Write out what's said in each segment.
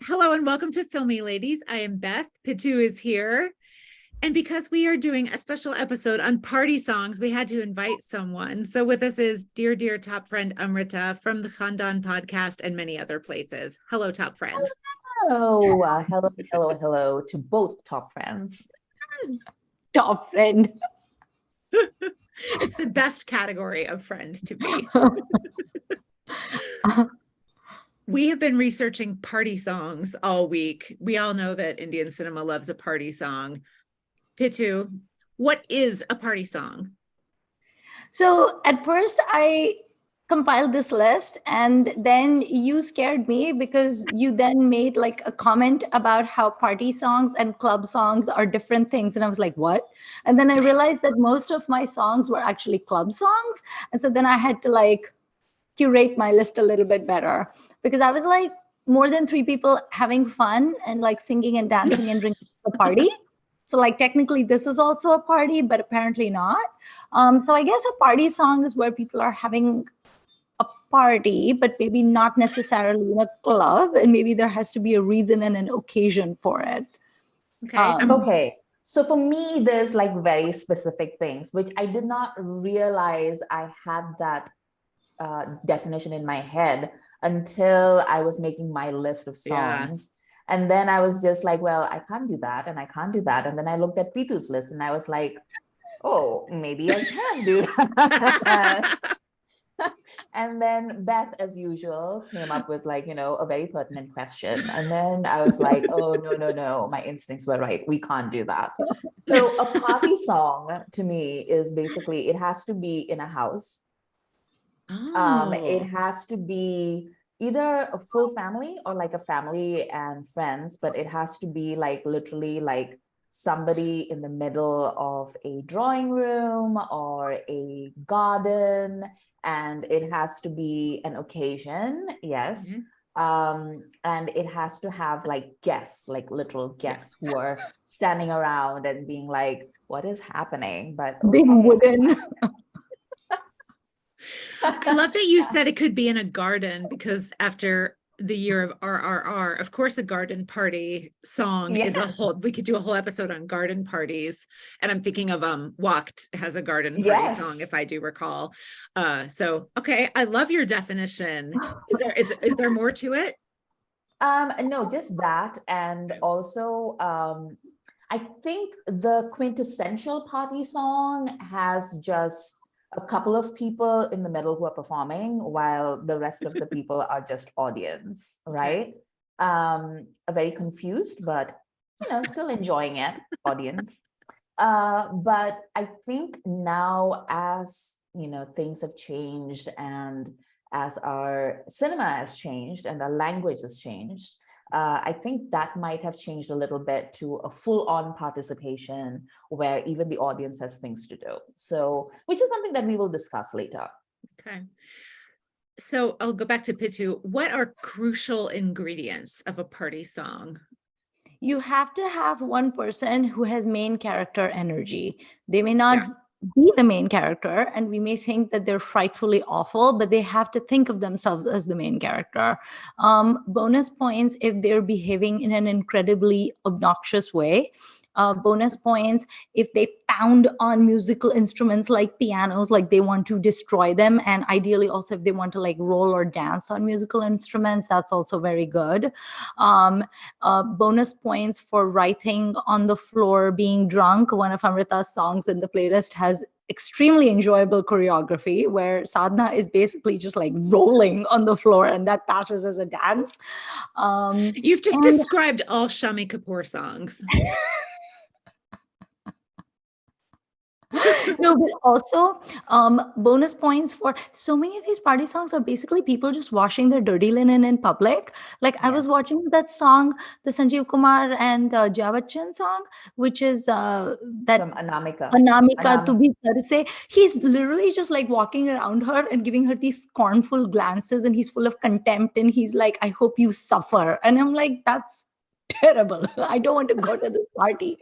Hello and welcome to Filmi, ladies. I am Beth. Pitu is here. And because we are doing a special episode on party songs, we had to invite someone. So with us is dear top friend Amrita from the Khandan podcast and many other places. Hello, top friend. Hello to both top friends. Top friend. It's the best category of friend to be. We have been researching party songs all week. We all know that Indian cinema loves a party song. Pitu, what is a party song? So at first I compiled this list and then you scared me because you then made like a comment about how party songs and club songs are different things. And I was like, what? And then I realized that most of my songs were actually club songs. And so then I had to like curate my list a little bit better because I was like more than 3 people having fun and like singing and dancing and drinking at the party. So like technically this is also a party, but apparently not. So I guess a party song is where people are having a party, but maybe not necessarily in a club. And maybe there has to be a reason and an occasion for it. Okay. So for me, there's like very specific things, which I did not realize I had that definition in my head until I was making my list of songs. Yeah. And then I was just like, well, I can't do that and I can't do that. And then I looked at Pitu's list and I was like, oh, maybe I can do that. And then Beth, as usual, came up with like, a very pertinent question. And then I was like, oh, no, my instincts were right. We can't do that. So a party song to me is basically, it has to be in a house. It has to be either a full family or like a family and friends, but it has to be like literally like somebody in the middle of a drawing room or a garden, and it has to be an occasion. Yes. Mm-hmm. And it has to have like guests, like literal guests who are standing around and being like, what is happening? But okay. Being wooden. I love that you said it could be in a garden, because after the year of RRR, of course, a garden party song is a whole, we could do a whole episode on garden parties. And I'm thinking of Walked has a garden party song, if I do recall. So, okay, I love your definition. Is there more to it? No, just that. And also, I think the quintessential party song has just a couple of people in the middle who are performing while the rest of the people are just audience, right? Very confused, but still enjoying it, audience. But I think now, as things have changed and as our cinema has changed and our language has changed, I think that might have changed a little bit to a full-on participation where even the audience has things to do. So, which is something that we will discuss later. Okay. So I'll go back to Pitu. What are crucial ingredients of a party song? You have to have one person who has main character energy. They may not be the main character, and we may think that they're frightfully awful, but they have to think of themselves as the main character. Bonus points if they're behaving in an incredibly obnoxious way. Bonus points if they pound on musical instruments like pianos, like they want to destroy them. And ideally also if they want to like roll or dance on musical instruments, that's also very good. Bonus points for writhing on the floor, being drunk. One of Amrita's songs in the playlist has extremely enjoyable choreography where Sadhna is basically just like rolling on the floor, and that passes as a dance. You've just described all Shammi Kapoor songs. No, but also bonus points for so many of these party songs are basically people just washing their dirty linen in public. Like I was watching that song, the Sanjeev Kumar and Jaya Bachchan song, which is that from Anamika. Tu bhi tarse. He's literally just like walking around her and giving her these scornful glances, and he's full of contempt, and he's like, I hope you suffer. And I'm like, that's terrible. I don't want to go to this party.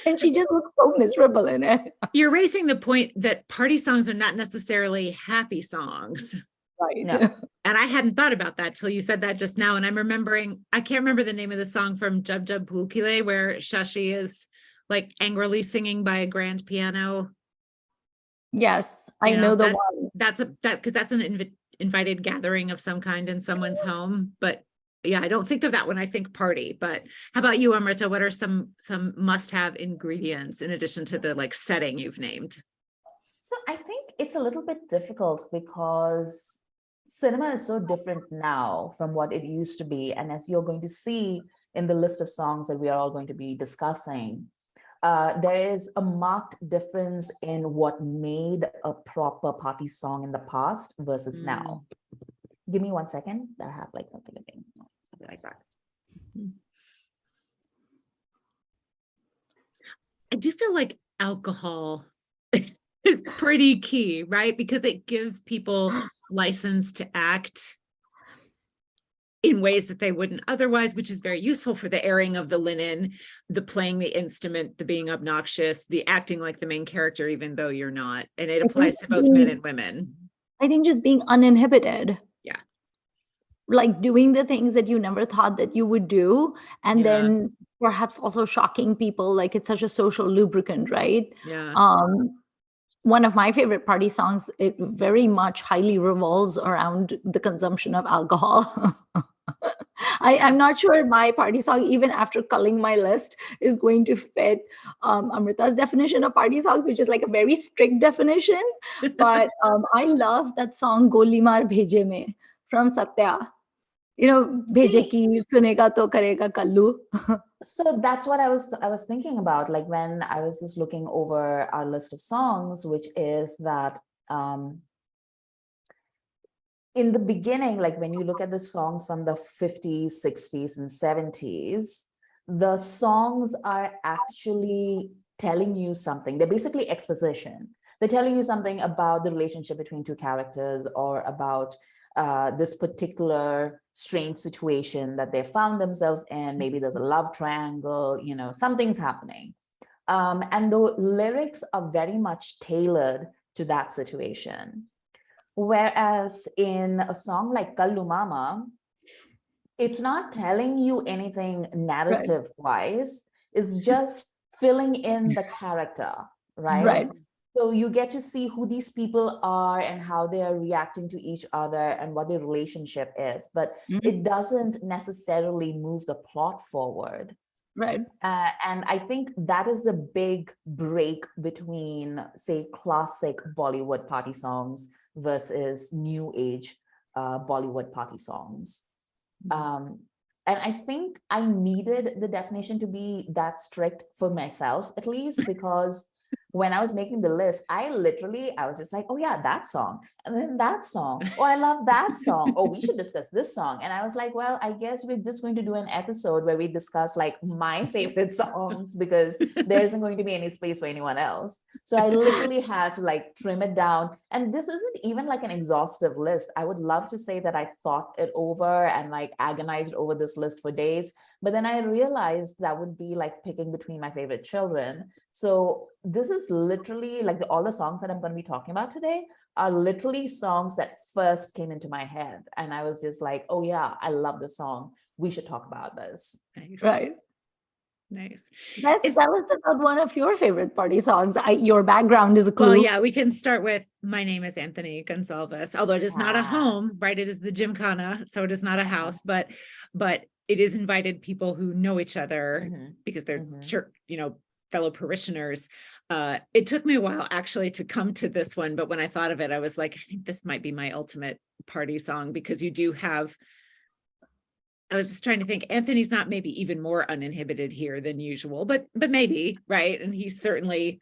And she just looks so miserable in it. You're raising the point that party songs are not necessarily happy songs. Right. No. And I hadn't thought about that till you said that just now. And I'm remembering, I can't remember the name of the song from Jub Jub Pulkile, where Shashi is like angrily singing by a grand piano. Yes, I know the that, one. Because that's an invited gathering of some kind in someone's home. But yeah, I don't think of that when I think party. But how about you, Amrita? What are some must-have ingredients in addition to the like setting you've named? So I think it's a little bit difficult because cinema is so different now from what it used to be. And as you're going to see in the list of songs that we are all going to be discussing, there is a marked difference in what made a proper party song in the past versus now. Give me 1 second. I have like something to say. Something like that. I do feel like alcohol is pretty key, right? Because it gives people license to act in ways that they wouldn't otherwise, which is very useful for the airing of the linen, the playing the instrument, the being obnoxious, the acting like the main character, even though you're not. And it applies to both men and women. I think just being uninhibited. Yeah. Like doing the things that you never thought that you would do. And then perhaps also shocking people. Like it's such a social lubricant, right? Yeah. One of my favorite party songs, it very much highly revolves around the consumption of alcohol. I'm not sure my party song, even after culling my list, is going to fit Amrita's definition of party songs, which is like a very strict definition. But I love that song Goli Maar Bheje Mein from Satya. You know, Bheje ki sunega to karega kallu. So that's what I was thinking about, like when I was just looking over our list of songs, which is that in the beginning, like when you look at the songs from the 50s, 60s, and 70s, the songs are actually telling you something. They're basically exposition. They're telling you something about the relationship between two characters or about this particular strange situation that they found themselves in. Maybe there's a love triangle, you know, something's happening. And the lyrics are very much tailored to that situation. Whereas in a song like Kallu Mama, it's not telling you anything narrative wise. It's just filling in the character, right? So you get to see who these people are and how they are reacting to each other and what their relationship is, but it doesn't necessarily move the plot forward. Right. And I think that is the big break between, say, classic Bollywood party songs versus new age Bollywood party songs. And I think I needed the definition to be that strict for myself, at least, because when I was making the list, I was just like, oh yeah, that song. And then that song. Oh, I love that song. Oh, we should discuss this song. And I was like, well, I guess we're just going to do an episode where we discuss like my favorite songs because there isn't going to be any space for anyone else. So I literally had to like trim it down. And this isn't even like an exhaustive list. I would love to say that I thought it over and like agonized over this list for days. But then I realized that would be like picking between my favorite children. So this is literally like all the songs that I'm going to be talking about today are literally songs that first came into my head. And I was just like, oh yeah, I love this song. We should talk about this. Nice. Right. Nice. Beth, tell us about one of your favorite party songs. Your background is a clue. Well, yeah, we can start with My Name is Anthony Gonsalves, although it is not a home, right? It is the Gymkhana, so it is not a house, but it is invited people who know each other because they're church, fellow parishioners. It took me a while actually to come to this one, but when I thought of it, I was like, I think this might be my ultimate party song because you do have, I was just trying to think, Anthony's not maybe even more uninhibited here than usual, but maybe, right? And he's certainly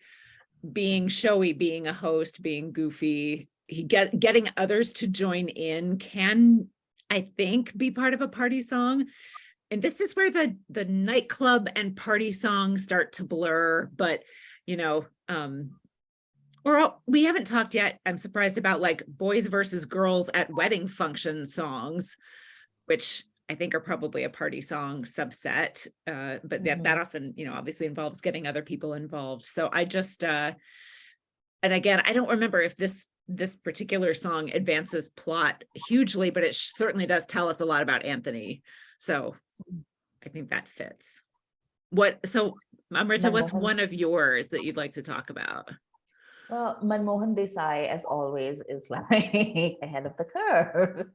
being showy, being a host, being goofy, getting others to join in can, I think, be part of a party song. And this is where the nightclub and party songs start to blur, but we haven't talked yet, I'm surprised, about like boys versus girls at wedding function songs, which I think are probably a party song subset, but that often, obviously involves getting other people involved. So I just, and again, I don't remember if this this particular song advances plot hugely, but it certainly does tell us a lot about Anthony. So I think that fits. So Amrita, what's one of yours that you'd like to talk about? Well, Manmohan Desai, as always, is like ahead of the curve.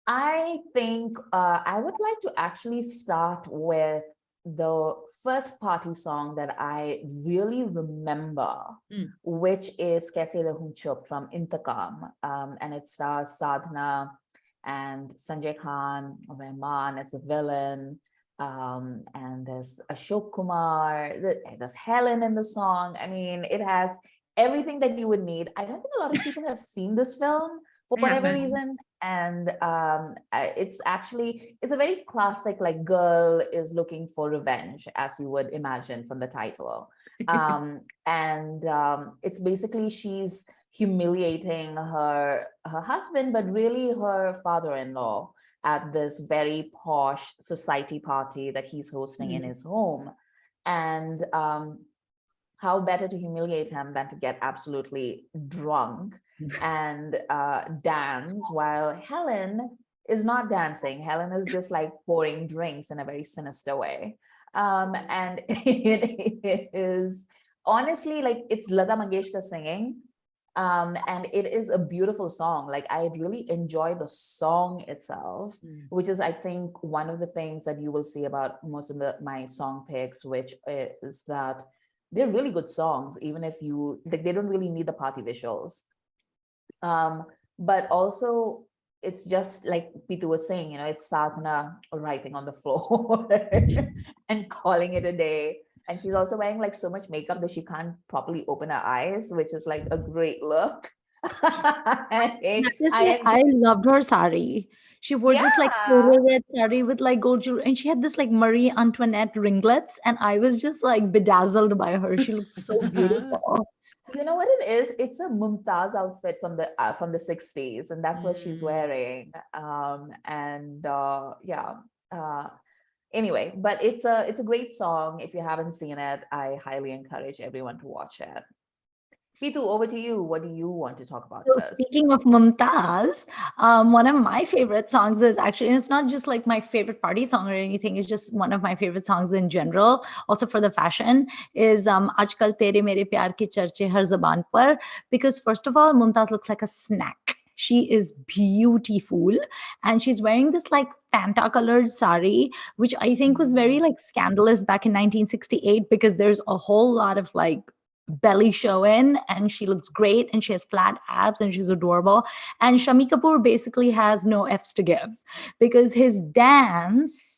I think I would like to actually start with the first party song that I really remember, which is Kaise Rahun Chup from Intakam. And it stars Sadhana and Sanjay Khan, Rahman as the villain. And there's Ashok Kumar, there's Helen in the song. I mean, it has everything that you would need. I don't think a lot of people have seen this film for whatever reason. And it's a very classic, like, girl is looking for revenge, as you would imagine from the title. It's basically she's humiliating her husband, but really her father-in-law at this very posh society party that he's hosting in his home. And how better to humiliate him than to get absolutely drunk and dance, while Helen is not dancing. Helen is just like pouring drinks in a very sinister way. And it is honestly like it's Lata Mangeshkar singing. And it is a beautiful song. Like, I really enjoy the song itself, which is, I think, one of the things that you will see about most of my song picks, which is that they're really good songs, even if they don't really need the party visuals. But also, it's just like Pitu was saying, it's Sadhana writing on the floor and calling it a day. And she's also wearing like so much makeup that she can't properly open her eyes, which is like a great look. I loved her sari. She wore this like red sari with like gold jewelry, and she had this like Marie Antoinette ringlets, and I was just like bedazzled by her. She looked so beautiful. You know what it is? It's a Mumtaz outfit from the 60s, and that's what she's wearing. Anyway, but it's a great song. If you haven't seen it, I highly encourage everyone to watch it. Pitu, over to you. What do you want to talk about? So speaking of Mumtaz, one of my favorite songs is actually, and it's not just like my favorite party song or anything, it's just one of my favorite songs in general, also for the fashion, is Aajkal Tere Mere Pyar Ki Charche Har Zaban Par, because first of all, Mumtaz looks like a snack. She is beautiful, and she's wearing this like Fanta colored sari, which I think was very like scandalous back in 1968, because there's a whole lot of like belly showing, and she looks great, and she has flat abs, and she's adorable. And Shammi Kapoor basically has no F's to give, because his dance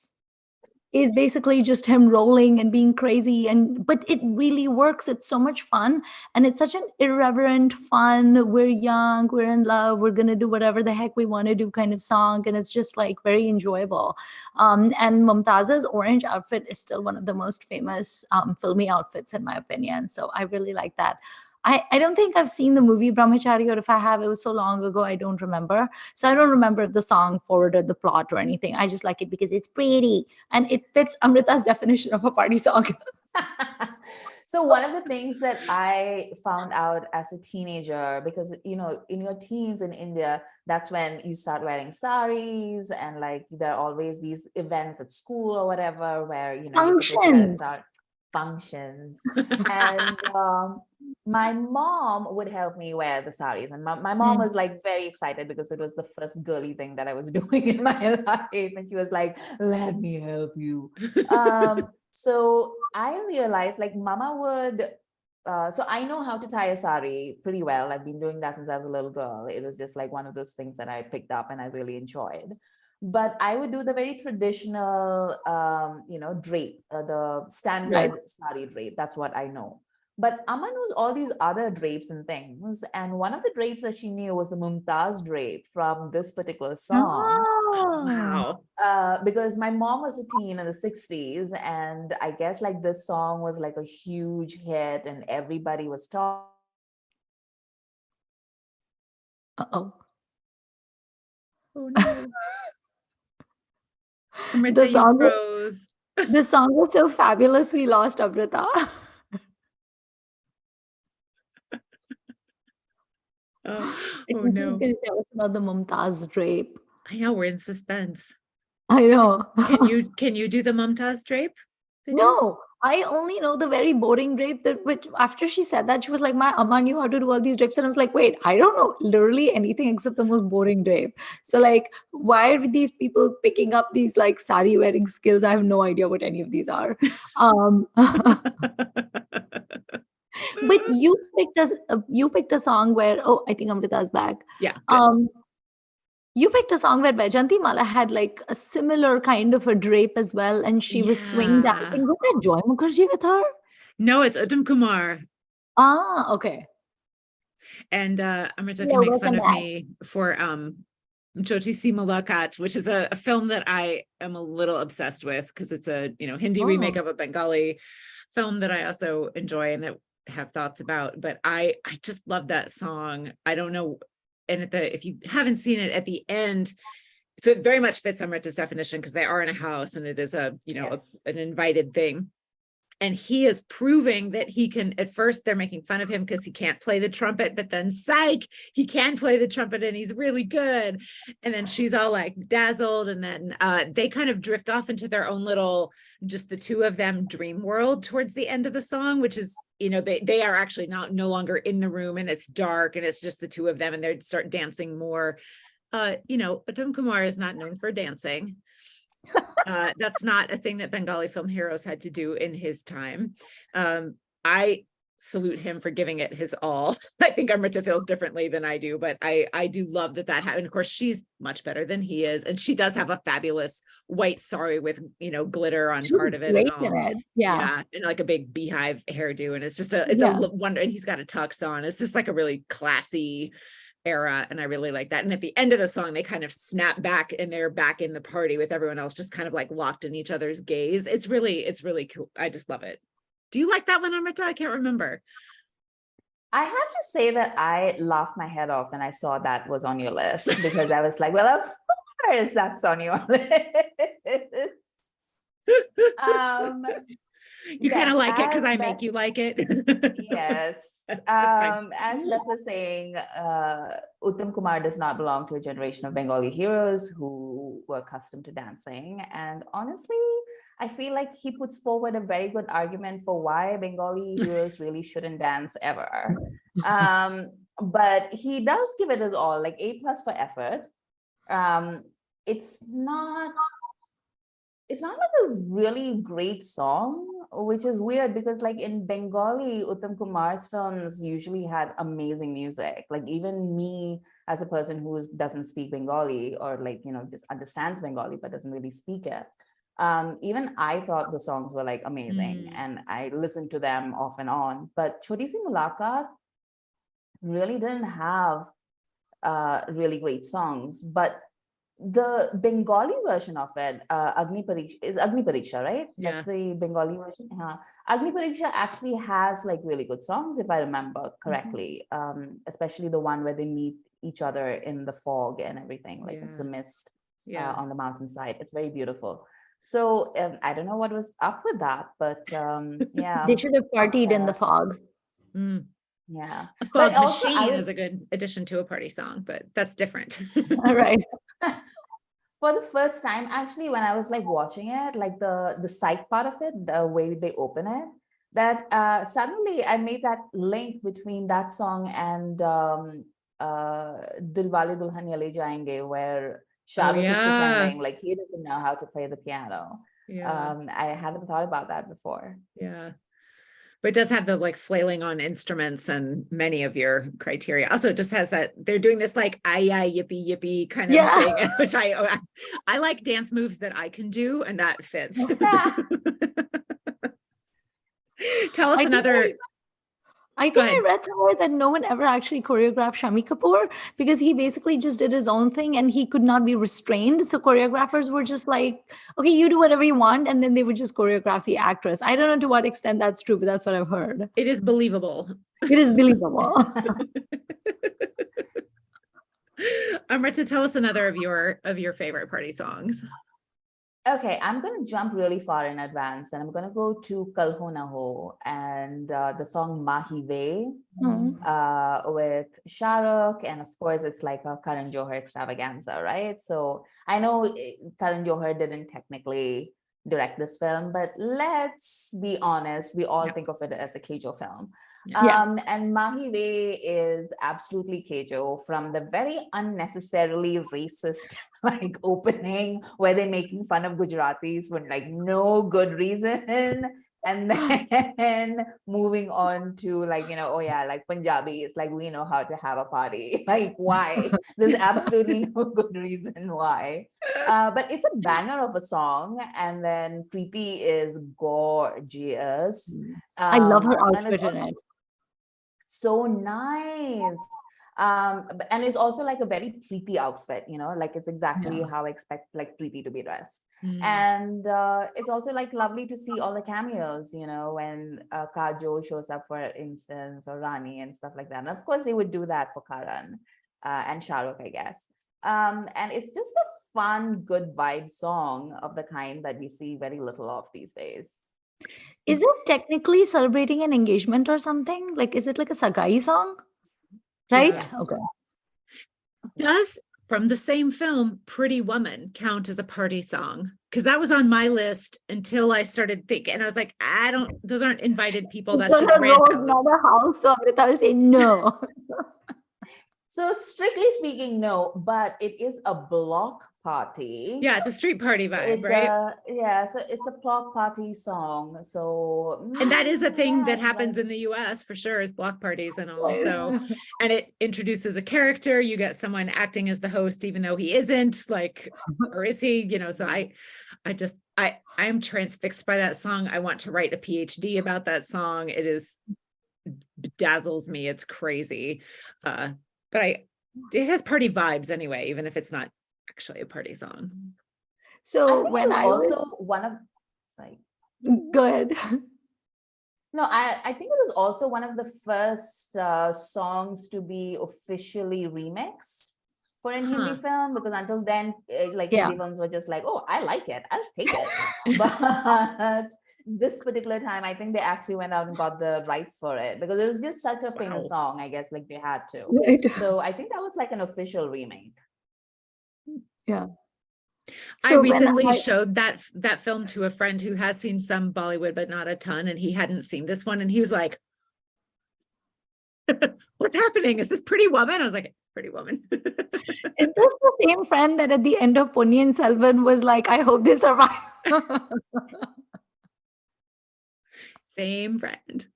is basically just him rolling and being crazy, but it really works. It's so much fun, and it's such an irreverent, fun, we're young, we're in love, we're gonna do whatever the heck we want to do kind of song, and it's just like very enjoyable. And Mumtaz's orange outfit is still one of the most famous filmy outfits in my opinion, so I really like that. I don't think I've seen the movie Brahmachari, or if I have, it was so long ago, I don't remember. So I don't remember if the song forwarded the plot or anything. I just like it because it's pretty and it fits Amrita's definition of a party song. So one of the things that I found out as a teenager, because, in your teens in India, that's when you start wearing saris, and like there are always these events at school or whatever where, functions. And my mom would help me wear the saris, and my mom was like very excited because it was the first girly thing that I was doing in my life, and she was like, let me help you. So I realized like mama would so I know how to tie a sari pretty well. I've been doing that since I was a little girl. It was just like one of those things that I picked up and I really enjoyed. But I would do the very traditional, drape, the standard sari drape. That's what I know. But Amma knows all these other drapes and things. And one of the drapes that she knew was the Mumtaz drape from this particular song. Oh. Wow. Because my mom was a teen in the 60s. And I guess like this song was like a huge hit and everybody was talking. Uh-oh. Oh no. Amrita, the song was so fabulous, we lost Amrita. Oh, I oh think he's no. going to tell us about the Mumtaz drape. I know, we're in suspense. I know. Can you do the Mumtaz drape? Pitu? No, I only know the very boring drape that which after she said that, she was like, my amma knew how to do all these drapes. And I was like, wait, I don't know literally anything except the most boring drape. So like, why are these people picking up these like sari wearing skills? I have no idea what any of these are. But you picked a song where, oh, I think Amrita's back. Yeah, good. You picked a song where Baijanti Mala had like a similar kind of a drape as well, and she was swing Yeah. dancing. Was that Joy Mukherjee with her? No, it's Uttam Kumar. Ah, okay. And Amrita Yeah, can make work fun on of that. me for Choti Si Mulakat, which is a film that I am a little obsessed with because it's a Hindi remake Oh. of a Bengali film that I also enjoy and that have thoughts about. But I just love that song. I don't know. And if you haven't seen it, at the end, so it very much fits Amrita's definition because they are in a house and it is an invited thing. And he is proving that he can. At first they're making fun of him because he can't play the trumpet, but then psych, he can play the trumpet and he's really good. And then she's all like dazzled, and then they kind of drift off into their own little, just the two of them, dream world towards the end of the song, which is, they are actually no longer in the room and it's dark and it's just the two of them, and they start dancing more. Uttam Kumar is not known for dancing. That's not a thing that Bengali film heroes had to do in his time. I salute him for giving it his all. I think Amrita feels differently than I do, but I do love that happened. Of course, she's much better than he is, and she does have a fabulous white sari with glitter on part of it and all. Yeah, and like a big beehive hairdo, and it's just a wonder. And he's got a tux on. It's just like a really classy era, and I really like that. And at the end of the song they kind of snap back and they're back in the party with everyone else, just kind of like locked in each other's gaze. It's really cool. I just love it. Do you like that one, Amrita? I can't remember. I have to say that I laughed my head off when I saw that was on your list, because I was like, well, of course that's on your list. You kind of like it because I make you like it. Yes. As Beth was saying, Uttam Kumar does not belong to a generation of Bengali heroes who were accustomed to dancing. And honestly, I feel like he puts forward a very good argument for why Bengali heroes really shouldn't dance ever. But he does give it his all, like A+ for effort. It's not like a really great song, which is weird because like in Bengali, Uttam Kumar's films usually had amazing music. Like even me as a person who doesn't speak Bengali, or like, just understands Bengali but doesn't really speak it. Even I thought the songs were like amazing and I listened to them off and on. But Choti Si Mulakat really didn't have really great songs. But the Bengali version of it, Agni Pariksha, right? Yeah. That's the Bengali version. Agni Pariksha actually has like really good songs, if I remember correctly. Especially the one where they meet each other in the fog and everything, like it's the mist on the mountainside. It's very beautiful. So I don't know what was up with that, but yeah. They should have partied in the fog. Yeah. A fog machine is a good addition to a party song, but that's different. All right. For the first time, actually, when I was like watching it, like the psych part of it, the way they open it, that suddenly I made that link between that song and Dilwale Dulhaniya Le Jayenge, where Shah Rukh is pretending like he doesn't know how to play the piano. I hadn't thought about that before. Yeah. But it does have the like flailing on instruments and many of your criteria. Also, it just has that they're doing this like yippee yippee kind of thing, which I like dance moves that I can do, and that fits. Tell us another. I think I read somewhere that no one ever actually choreographed Shammi Kapoor because he basically just did his own thing and he could not be restrained. So choreographers were just like, okay, you do whatever you want. And then they would just choreograph the actress. I don't know to what extent that's true, but that's what I've heard. It is believable. It is believable. Amrita, tell us another of your favorite party songs. Okay, I'm going to jump really far in advance and I'm going to go to Kal Ho Na Ho and the song Mahi Ve with Shah Rukh. And of course, it's like a Karan Johar extravaganza, right? So I know Karan Johar didn't technically direct this film, but let's be honest, we all think of it as a Kejo film. And Mahi Ve is absolutely Kejo, from the very unnecessarily racist like opening where they're making fun of Gujaratis for like no good reason. And then moving on to like, you know, oh yeah, like Punjabi, it's like we know how to have a party. Like why? There's absolutely no good reason why. But it's a banger of a song. And then Preeti is gorgeous. I love her And outfit it's in it. so nice. And it's also like a very Preeti outfit, you know, like it's exactly how I expect like Preeti to be dressed. And it's also like lovely to see all the cameos, you know, when Kajol shows up, for instance, or Rani and stuff like that. And of course they would do that for Karan and Shah Rukh, I guess. And it's just a fun, good vibe song of the kind that we see very little of these days. Is it technically celebrating an engagement or something? Like, is it like a Sagai song? Right? Yeah. Okay. Does, from the same film, Pretty Woman count as a party song? Because that was on my list until I started thinking, and I was like, those aren't invited people. That's just randos. Another house, so Amrita will say no. So strictly speaking, no, but it is a block party. Yeah, it's a street party vibe, so right? So it's a block party song. So and that is a thing that yes, happens in the US for sure, is block parties and all. So, and it introduces a character. You get someone acting as the host, even though he isn't, like, or is he? You know, so I am transfixed by that song. I want to write a PhD about that song. It dazzles me. It's crazy. But it has party vibes anyway, even if it's not actually a party song. So when I also one of, like, go ahead. No, I think it was also one of the first songs to be officially remixed for a Hindi film, because until then, like Hindi films were just like, oh, I like it, I'll take it. But this particular time, I think they actually went out and got the rights for it, because it was just such a famous song, I guess, like they had to. Right. So I think that was like an official remake. Yeah. I recently showed that film to a friend who has seen some Bollywood, but not a ton, and he hadn't seen this one, and he was like, what's happening? Is this Pretty Woman? I was like, Pretty Woman. Is this the same friend that at the end of Ponniyin Selvan was like, I hope they survive? Same friend.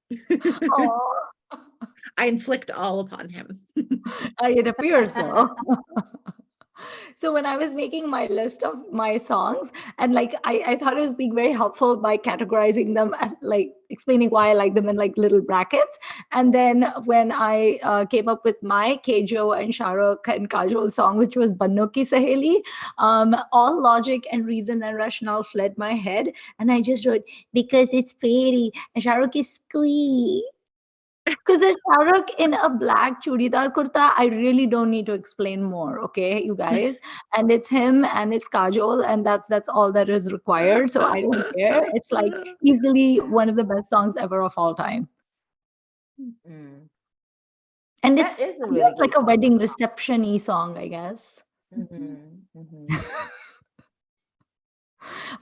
I inflict all upon him. It appears so. So when I was making my list of my songs, and like I thought it was being very helpful by categorizing them as like explaining why I like them in like little brackets. And then when I came up with my Kejo and Shah Rukh and Kajol song, which was Banno Ki Saheli, all logic and reason and rationale fled my head, and I just wrote, because it's pretty and Shah Rukh is squee. Because there's Shah Rukh in a black chudidar kurta. I really don't need to explain more, okay, you guys? And it's him and it's Kajol, and that's all that is required. So I don't care. It's like easily one of the best songs ever of all time. And it's really like a wedding reception-y song, I guess.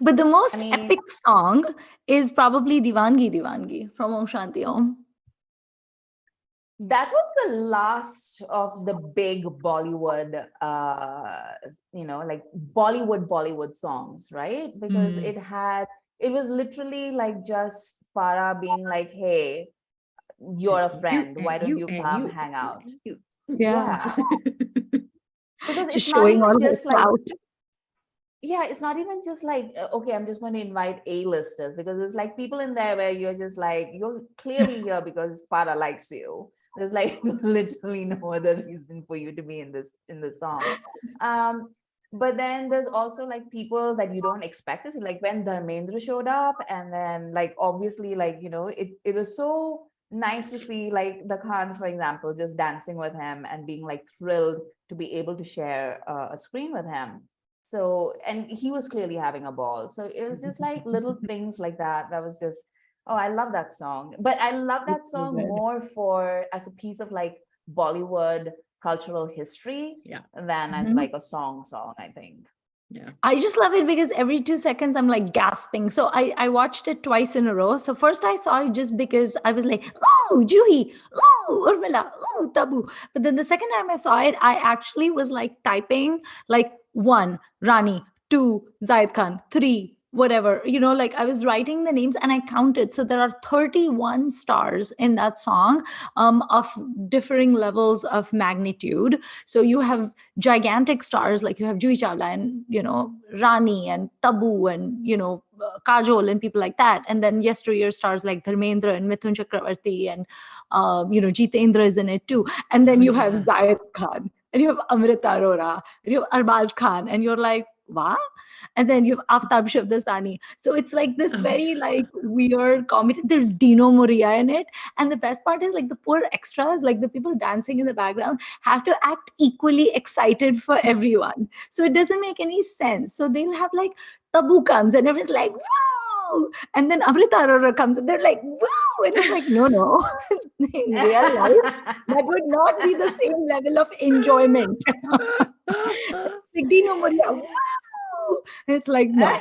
But the most epic song is probably Diwangi Diwangi from Om Shanti Om. That was the last of the big Bollywood, like Bollywood songs, right? Because it was literally like just Farah being like, hey, you're a friend. Why don't you come hang out? Yeah. Because it's not even just like, it's not even just like, okay, I'm just going to invite A-listers, because there's like people in there where you're just like, you're clearly here because Farah likes you. There's like literally no other reason for you to be in this song. But then there's also like people that you don't expect. So like when Dharmendra showed up, and then like obviously like, you know, it was so nice to see like the Khans, for example, just dancing with him and being like thrilled to be able to share a screen with him. So, and he was clearly having a ball. So it was just like little things like that. That was just, oh, I love that song. But I love that song more for as a piece of like Bollywood cultural history than as like a song, I think. Yeah. I just love it because every 2 seconds I'm like gasping. So I watched it twice in a row. So first I saw it just because I was like, oh, Juhi, oh, Urmila, oh, Tabu. But then the second time I saw it, I actually was like typing like 1, Rani, 2, Zaid Khan, 3, whatever, like I was writing the names and I counted. So there are 31 stars in that song of differing levels of magnitude. So you have gigantic stars like you have Juhi Chawla and Rani and Tabu and Kajol and people like that, and then yesteryear stars like Dharmendra and Mithun Chakravarti and Jitendra is in it too, and then you have Zayed Khan and you have Amrita Arora and you have Arbaz Khan, and you're like, wow. And then you have Aftab Shabdastani. So it's like this very like weird comedy. There's Dino Moria in it. And the best part is like the poor extras, like the people dancing in the background have to act equally excited for everyone. So it doesn't make any sense. So they'll have like Tabu comes and everyone's like, woo! And then Amrita Arora comes and they're like, woo! And it's like, no. In real life, that would not be the same level of enjoyment. Like Dino Moria, woo! And it's like, no.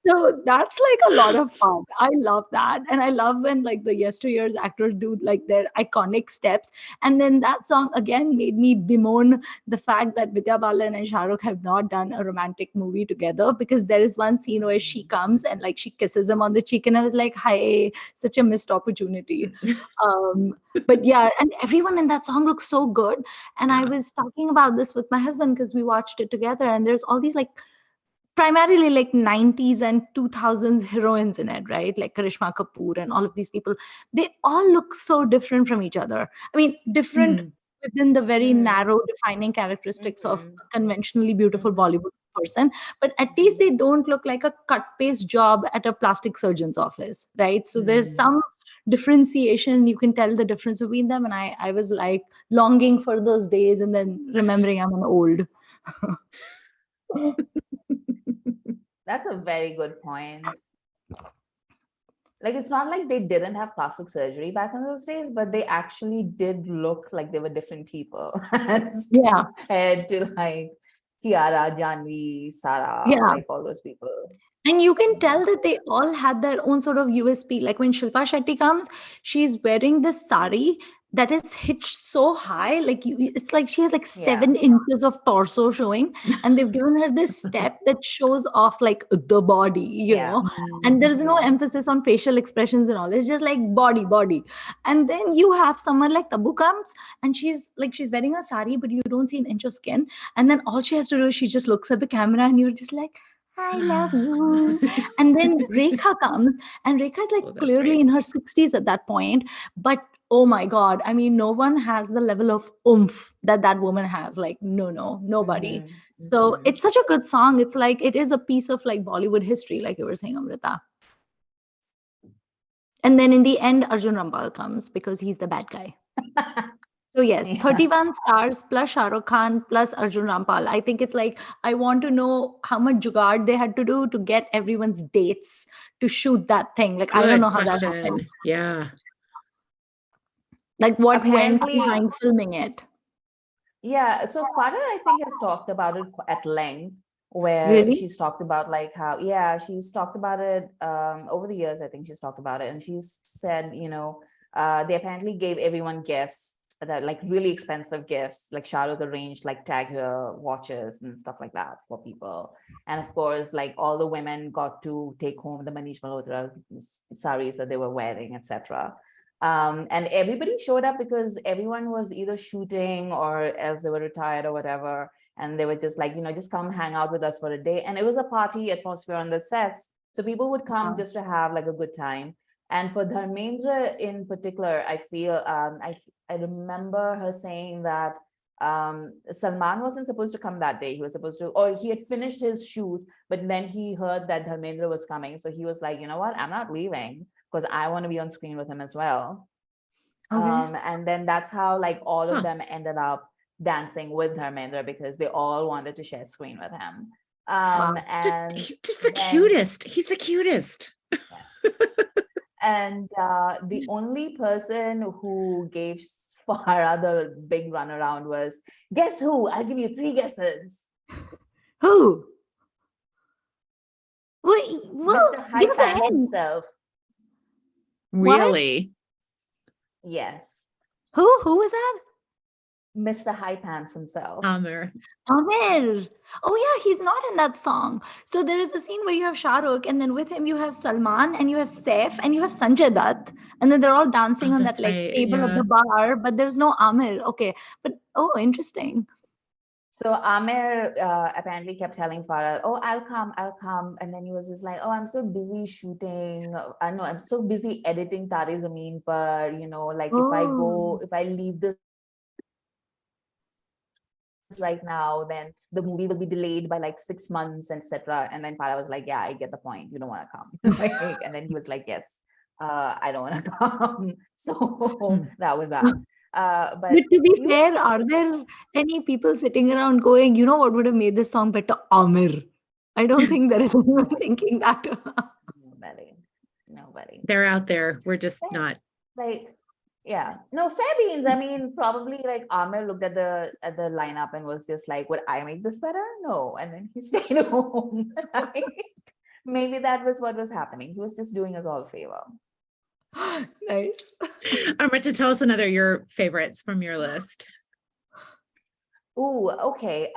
So that's like a lot of fun. I love that. And I love when like the yesteryear's actors do like their iconic steps. And then that song again made me bemoan the fact that Vidya Balan and Shah Rukh have not done a romantic movie together, because there is one scene where she comes and like she kisses him on the cheek and I was like, hi, such a missed opportunity. But yeah, and everyone in that song looks so good. And I was talking about this with my husband because we watched it together, and there's all these like primarily like 90s and 2000s heroines in it, right? Like Karishma Kapoor and all of these people. They all look so different from each other. I mean, different within the very narrow defining characteristics of a conventionally beautiful Bollywood person, but at least they don't look like a cut paste job at a plastic surgeon's office, right? So there's some differentiation. You can tell the difference between them, and I was like longing for those days and then remembering I'm an old. That's a very good point. Like, it's not like they didn't have plastic surgery back in those days, but they actually did look like they were different people. Compared to like Kiara, Janvi, Sara, like all those people. And you can tell that they all had their own sort of USP. Like when Shilpa Shetty comes, she's wearing this sari that is hitched so high, like it's like she has like 7 inches of torso showing, and they've given her this step that shows off like the body, you know, and there's no emphasis on facial expressions and all. It's just like body. And then you have someone like Tabu comes and she's wearing a sari, but you don't see an inch of skin, and then all she has to do is she just looks at the camera and you're just like, I love you. And then Rekha comes, and Rekha is like clearly in her 60s at that point, but oh my God, I mean, no one has the level of oomph that woman has. Like, nobody. So it's such a good song. It's like, it is a piece of like Bollywood history, like you were saying, Amrita. And then in the end, Arjun Rampal comes because he's the bad guy. So yes, 31 stars plus Shah Rukh Khan plus Arjun Rampal. I think it's like, I want to know how much jugaad they had to do to get everyone's dates to shoot that thing. Like, I don't know how that happened. Yeah. Like what went behind filming it. Yeah, so Farah, I think, has talked about it at length, where she's talked about like how, she's talked about it over the years. I think she's talked about it, and she's said, they apparently gave everyone gifts, that like really expensive gifts, like Shah Rukh arranged like tag her watches and stuff like that for people. And of course, like all the women got to take home the Manish Malhotra saris that they were wearing, etc. And everybody showed up because everyone was either shooting or else they were retired or whatever. And they were just like, just come hang out with us for a day. And it was a party atmosphere on the sets. So people would come just to have like a good time. And for Dharmendra in particular, I feel, I remember her saying that Salman wasn't supposed to come that day. He was supposed to, or he had finished his shoot, but then he heard that Dharmendra was coming. So he was like, you know what, I'm not leaving, because I want to be on screen with him as well. And then that's how like all of them ended up dancing with Dharmendra, because they all wanted to share screen with him. Wow. Just the cutest. He's the cutest. And the only person who gave Farah the big runaround was, guess who? I'll give you 3 guesses. Who? Wait, well, Mr. High give us a Pants hint. himself. Really? Yes. Who was that? Mr. High Pants himself. Amr. Amir. Oh yeah, he's not in that song. So there is a scene where you have Shah Rukh, and then with him you have Salman, and you have Saif, and you have Sanjay Dutt, and then they're all dancing on that That's like right, table at yeah. the bar, but there's no Amir. Okay, but interesting. So Amir apparently kept telling Farah, oh, I'll come. And then he was just like, oh, I'm so busy shooting. I know I'm so busy editing Tare Zameen Par, like if I leave this right now, then the movie will be delayed by like 6 months, etc. And then Farah was like, yeah, I get the point. You don't want to come. And then he was like, yes, I don't want to come. So that was that. But to be fair, are there any people sitting around going, what would have made this song better? Amir. I don't think there is anyone thinking that. Nobody. They're out there. We're just not. Like, yeah, no, fair beans. I mean, probably like Amir looked at the lineup and was just like, would I make this better? No. And then he stayed home. Like, maybe that was what was happening. He was just doing us all a favor. Nice. Amrita, tell us another your favorites from your list. Ooh, okay.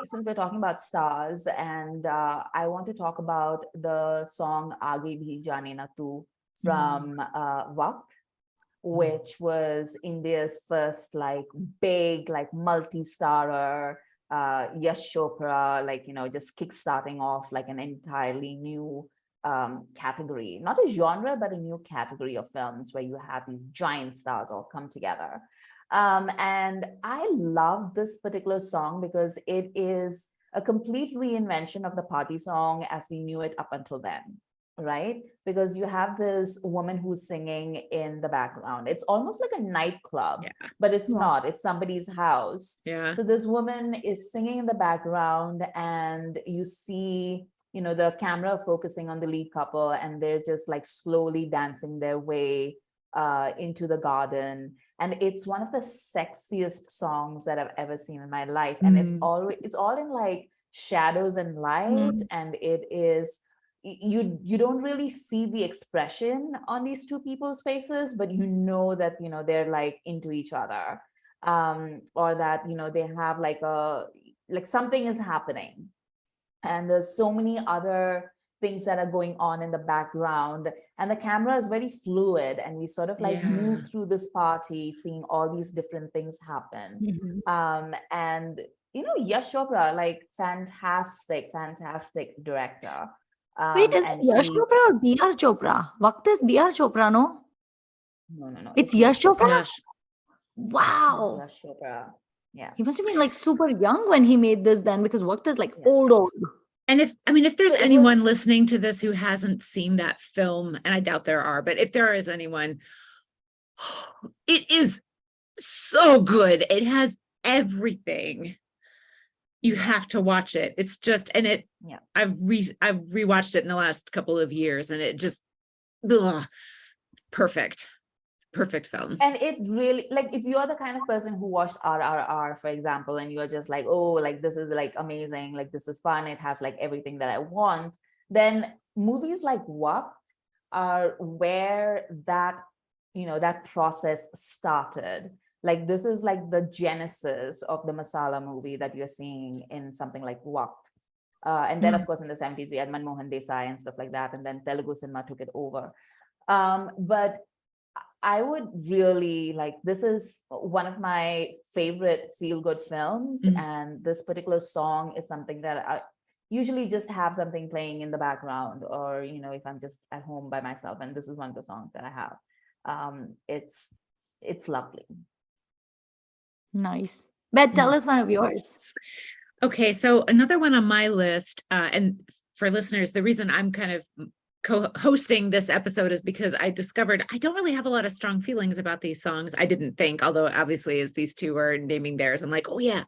Since we're talking about stars, and I want to talk about the song Aage Bhi Jaane Na Tu from Waqt, which was India's first like big like multi-starrer, Yash Chopra, like just kickstarting off like an entirely new category, not a genre, but a new category of films where you have these giant stars all come together. And I love this particular song because it is a complete reinvention of the party song as we knew it up until then, right? Because you have this woman who's singing in the background. It's almost like a nightclub, but it's not. It's somebody's house. Yeah. So this woman is singing in the background, and you see the camera focusing on the lead couple, and they're just like slowly dancing their way into the garden. And it's one of the sexiest songs that I've ever seen in my life. And it's all in like shadows and light. And it is, you don't really see the expression on these two people's faces, but that, they're like into each other. Or that, they have like something is happening. And there's so many other things that are going on in the background, and the camera is very fluid, and we sort of like move through this party seeing all these different things happen. And Yash Chopra, like fantastic director. Wait, is it Yash Chopra or B.R. Chopra? Waqt is B.R. Chopra, no? No. It's Yash Chopra? Yash. Wow. Yash Chopra. Yeah. He must have been like super young when he made this then, because Waqt is like old. And if there's anyone listening to this who hasn't seen that film, and I doubt there are, but if there is anyone, it is so good. It has everything. You have to watch it. It's just, and I've rewatched it in the last couple of years, and it just, perfect film. And it really, like, if you're the kind of person who watched RRR, for example, and you're just like, oh, like this is like amazing, like this is fun, it has like everything that I want, then movies like Waqt are where that that process started. Like this is like the genesis of the masala movie that you're seeing in something like Waqt. And then of course in the 70s we had Manmohan Desai and stuff like that, and then Telugu cinema took it over. But I would really like, this is one of my favorite feel-good films, and this particular song is something that I usually just have something playing in the background, or if I'm just at home by myself, and this is one of the songs that I have. It's lovely. Nice. Beth, tell us one of yours. Okay, so another one on my list, and for listeners, the reason I'm kind of co-hosting this episode is because I discovered I don't really have a lot of strong feelings about these songs. I didn't think, although obviously as these two are naming theirs, I'm like, oh yeah.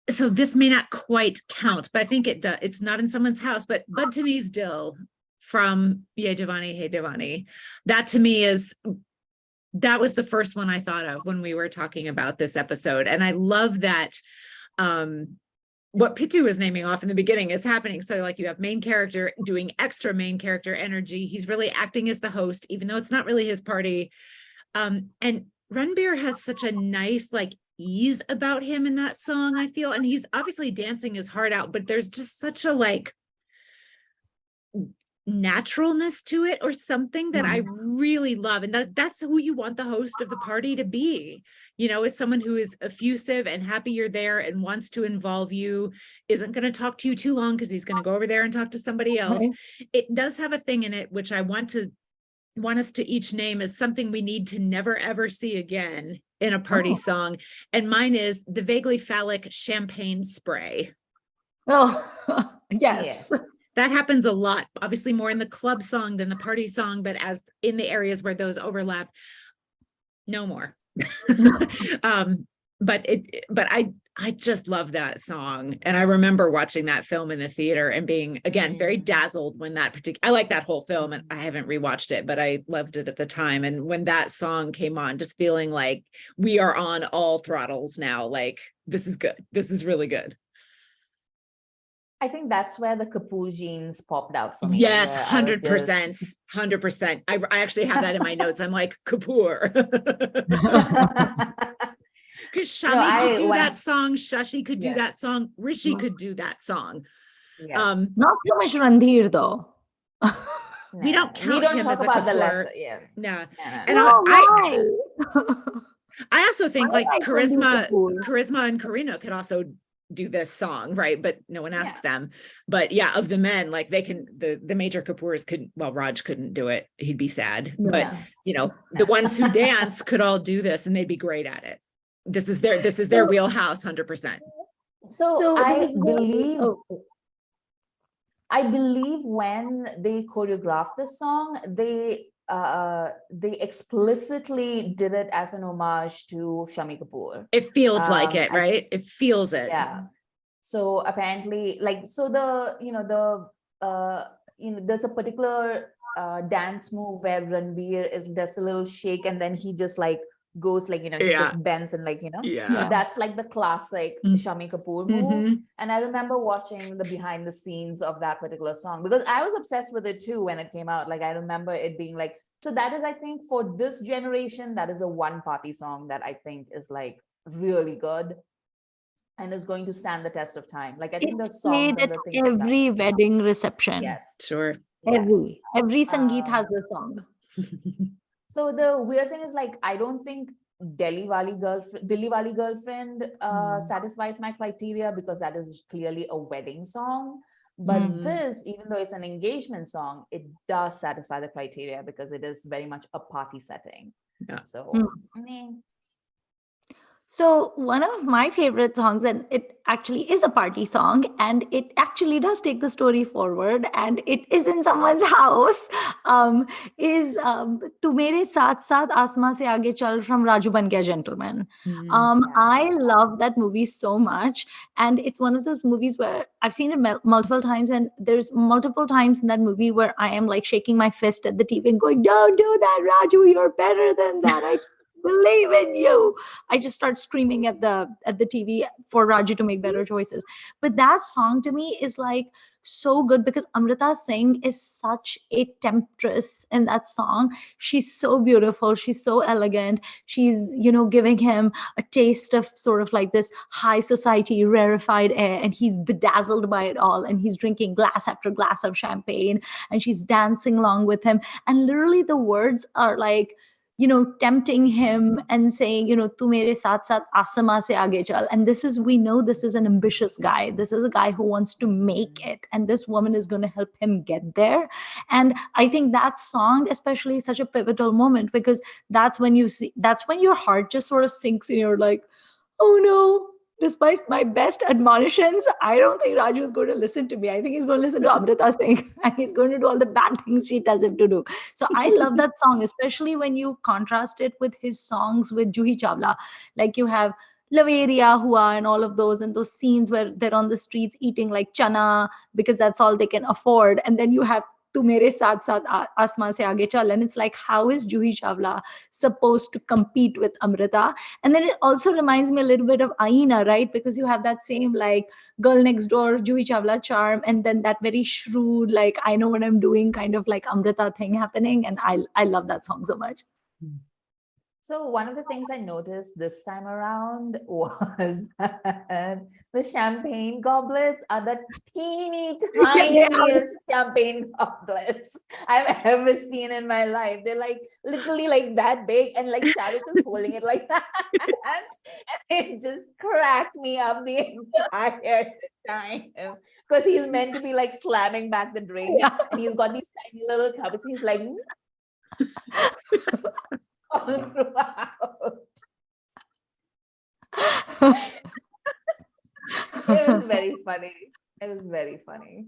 so this may not quite count, but I think it does. It's not in someone's house, but Bud to me's Dill from Ye Divani, Hey Divani. That to me that was the first one I thought of when we were talking about this episode. And I love that what Pitu is naming off in the beginning is happening. So like you have main character doing extra main character energy. He's really acting as the host, even though it's not really his party. And Ranbir has such a nice like ease about him in that song, I feel. And he's obviously dancing his heart out, but there's just such a like naturalness to it or something that I really love. And that's who you want the host of the party to be, is someone who is effusive and happy you're there and wants to involve you, isn't going to talk to you too long because he's going to go over there and talk to somebody else. Right. It does have a thing in it, which I want us to each name as something we need to never ever see again in a party song. And mine is the vaguely phallic champagne spray. Oh, yes. That happens a lot, obviously more in the club song than the party song, but as in the areas where those overlap, no more. But I just love that song. And I remember watching that film in the theater and being, again, very dazzled when I like that whole film and I haven't rewatched it, but I loved it at the time. And when that song came on, just feeling like we are on all throttles now, like this is good. This is really good. I think that's where the Kapoor genes popped out for me. Yes, 100%. 100%. I actually have that in my notes. I'm like, Kapoor. Because Shammi could do that song. Shashi could do that song. Rishi could do that song. Yes. Not so much Randhir though. We don't count him as a Kapoor. No. And I also think like Charisma and Karina could also do this song, right? But no one asks them. But yeah, of the men, like they can, the major Kapoors could, well, Raj couldn't do it. He'd be sad. But the ones who dance could all do this and they'd be great at it. This is their wheelhouse, 100%. So I believe when they choreographed this song, they explicitly did it as an homage to Shammi Kapoor. It feels like it, right? It feels it. Yeah. So apparently, there's a particular dance move where Ranbir does a little shake and then he just like goes he just bends and that's like the classic Shammi Kapoor move. And I remember watching the behind the scenes of that particular song because I was obsessed with it too when it came out. Like I remember it being like, so that is, I think for this generation, that is a one party song that I think is like really good and is going to stand the test of time. Like I think the songs played at every wedding reception. Yes. Sure. Every Sangeet has the song. So the weird thing is like, I don't think Dilli Wali Girlfriend satisfies my criteria because that is clearly a wedding song. But this, even though it's an engagement song, it does satisfy the criteria because it is very much a party setting. Yeah. So, So one of my favorite songs, and it actually is a party song, and it actually does take the story forward, and it is in someone's house, is Tu Mere Saath Saath Aasmaan Se Aage Chal from Raju Ban Gaya Gentleman. I love that movie so much, and it's one of those movies where I've seen it multiple times, and there's multiple times in that movie where I am like shaking my fist at the TV and going, "Don't do that, Raju, you're better than that. I believe in you." I just start screaming at the TV for Raju to make better choices. But that song to me is like so good because Amrita Singh is such a temptress in that song. She's so beautiful. She's so elegant. She's, giving him a taste of sort of like this high society rarefied air, and he's bedazzled by it all. And he's drinking glass after glass of champagne, and she's dancing along with him. And literally the words are like, tempting him and saying, Tu mere saath saath aasmaan se aage chal. And we know this is an ambitious guy. This is a guy who wants to make it. And this woman is going to help him get there. And I think that song, especially, is such a pivotal moment because that's when your heart just sort of sinks and you're like, oh no. Despite my best admonitions, I don't think Raju is going to listen to me. I think he's going to listen to Amrita Singh and he's going to do all the bad things she tells him to do. So I love that song, especially when you contrast it with his songs with Juhi Chawla. Like you have Laveria Hua and all of those, and those scenes where they're on the streets eating like chana because that's all they can afford. And then you have Tu Mere Saath Saath Asmaan Se Aage Chal, and it's like, how is Juhi Chawla supposed to compete with Amrita? And then it also reminds me a little bit of Aina, right? Because you have that same like girl next door, Juhi Chawla charm, and then that very shrewd, like I know what I'm doing kind of like Amrita thing happening. And I love that song so much. So one of the things I noticed this time around was the champagne goblets are the teeny tiniest champagne goblets I've ever seen in my life. They're like literally like that big, and like Shahrukh is holding it like that. And it just cracked me up the entire time because he's meant to be like slamming back the drinks, and he's got these tiny little cups. He's like all throughout. It was very funny. It was very funny.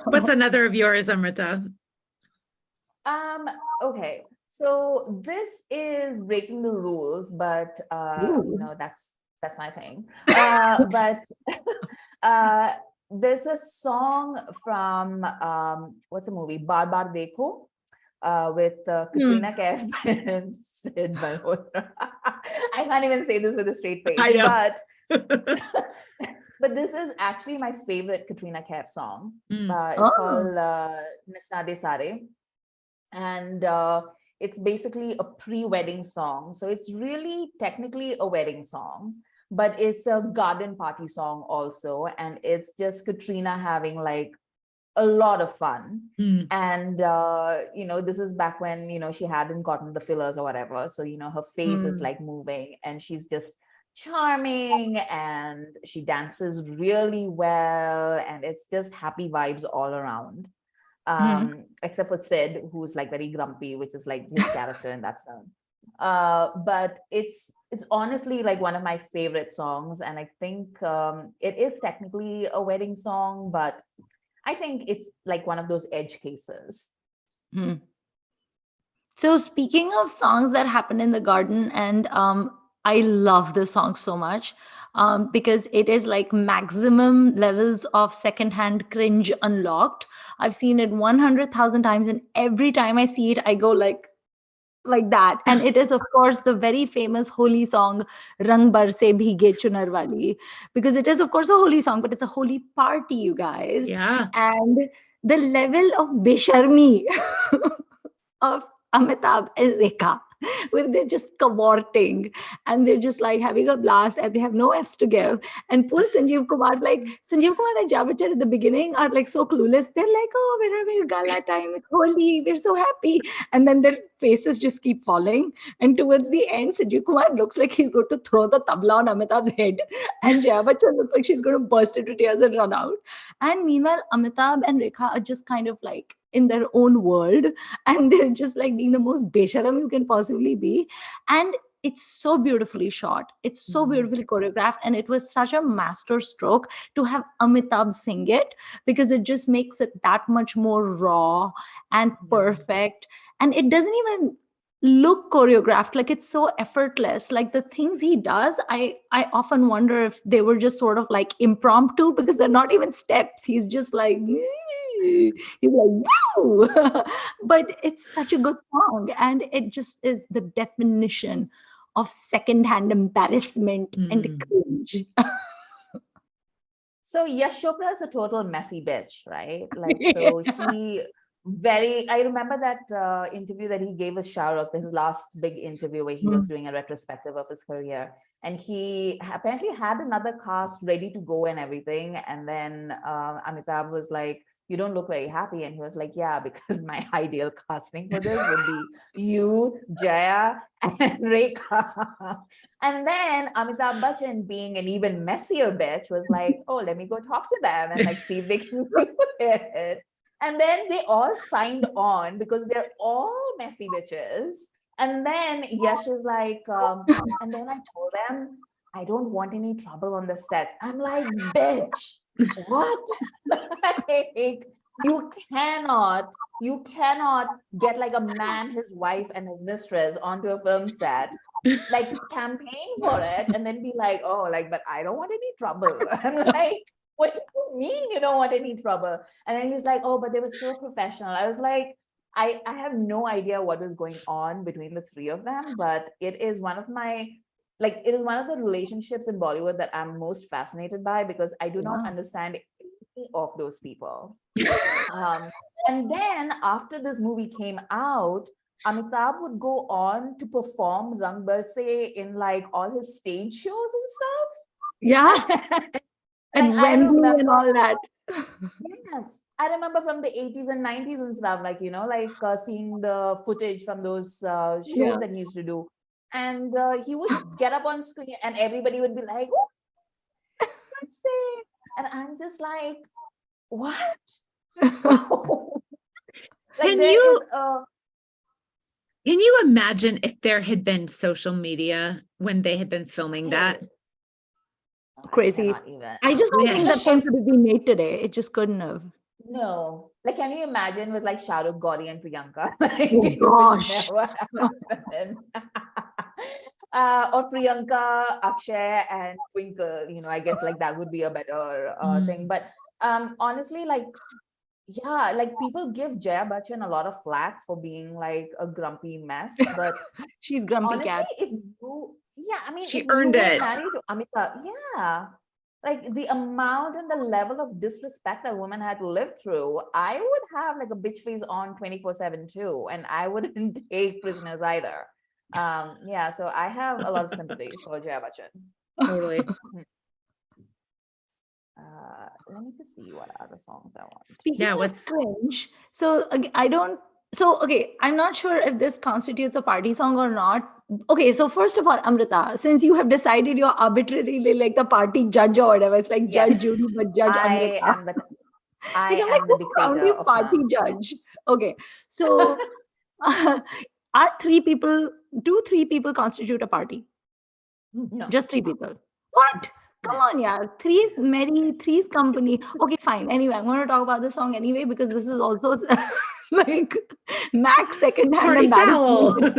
What's another of yours, Amrita? Okay. So this is breaking the rules, but you know, that's my thing. But there's a song from what's the movie? Baar Baar Dekho. With Katrina Kaif and Sid Malhotra. I can't even say this with a straight face. I know. But this is actually my favorite Katrina Kaif song. It's called Nishna De Sare. And it's basically a pre-wedding song. So it's really technically a wedding song, but it's a garden party song also. And it's just Katrina having like a lot of fun. And you know, this is back when, you know, she hadn't gotten the fillers or whatever, so you know, her face is like moving, and she's just charming, and she dances really well, and it's just happy vibes all around. Except for Sid, who's like very grumpy, which is like his character in that film. But it's honestly like one of my favorite songs, and I think it is technically a wedding song, but I think it's like one of those edge cases. So speaking of songs that happen in the garden, and I love this song so much because it is like maximum levels of secondhand cringe unlocked. I've seen it 100,000 times, and every time I see it, I go like that. And it is, of course, the very famous holy song Rang Barse Bhige Chunar Wali, because it is, of course, a holy song, but it's a holy party, you guys. Yeah. And the level of besharmi of Amitabh and Rekha, where they're just cavorting and they're just like having a blast and they have no F's to give. And poor Sanjeev Kumar and Jia Bachchan at the beginning are like so clueless. They're like, oh, we're having a gala time, it's holy, we're so happy. And then their faces just keep falling. And towards the end, Sanjeev Kumar looks like he's going to throw the tabla on Amitabh's head. And Jia Bachchan looks like she's going to burst into tears and run out. And meanwhile, Amitabh and Rekha are just kind of like in their own world, and they're just like being the most besharam you can possibly be. And it's so beautifully shot, it's so beautifully choreographed, and it was such a master stroke to have Amitabh sing it, because it just makes it that much more raw and perfect. And it doesn't even look choreographed, like it's so effortless. Like the things he does, I often wonder if they were just sort of like impromptu, because they're not even steps. He's just like he's like woo! But it's such a good song, and it just is the definition of secondhand embarrassment and cringe. So Yash Chopra is a total messy bitch, right? Like, so I remember that interview that he gave with Shahrukh, his last big interview where he was doing a retrospective of his career. And he apparently had another cast ready to go and everything. And then Amitabh was like, you don't look very happy. And he was like, yeah, because my ideal casting for this would be you, Jaya, and Rekha. And then Amitabh Bachchan, being an even messier bitch, was like, oh, let me go talk to them and like see if they can do it. And then they all signed on because they're all messy bitches. And then Yash is like, and then I told them, I don't want any trouble on the set. I'm like, bitch, what? Like, you cannot get like a man, his wife, and his mistress onto a film set like campaign for it and then be like, oh, like, but I don't want any trouble. I'm like, what do you mean you don't want any trouble? And then he was like, oh, but they were so professional. I was like, I have no idea what was going on between the three of them, but it is one of my, like, it is one of the relationships in Bollywood that I'm most fascinated by, because I do not understand any of those people. And then after this movie came out, Amitabh would go on to perform Rang Barse in like all his stage shows and stuff. Yeah. And Wembley and all that. Yes, I remember from the 80s and 90s and stuff, like, you know, like seeing the footage from those shows that he used to do. And he would get up on screen and everybody would be like, oh, let's say. And I'm just like, what? Like, can you imagine if there had been social media when they had been filming that? Crazy. I just don't think that film could have been made today. It just couldn't have. No. Like, can you imagine with like Shah Rukh, Gauri and Priyanka? Like, oh gosh. Or Priyanka, Akshay and Twinkle, you know, I guess like that would be a better thing. But honestly, like, yeah, like people give Jaya Bachchan a lot of flack for being like a grumpy mess, but she's grumpy honestly, cat. if you, I mean, she earned it. Married to Amrita, like the amount and the level of disrespect that woman had to live through, I would have like a bitch face on 24/7 too, and I wouldn't take prisoners either. So I have a lot of sympathy for Jaya Bachchan. Totally. Let me just see what other songs I want. Speaking of cringe, so I'm not sure if this constitutes a party song or not. Okay, so first of all, Amrita, since you have decided you're arbitrarily like the party judge or whatever, it's like Judge Judy, but Judge Amrita. I am the dictator of party judge. Okay, so are do three people constitute a party? No. Just three people. What? Come on, yeah. Three's merry, three's company. Okay, fine. Anyway, I'm going to talk about the song anyway, because this is also like Max second-hand embarrassment.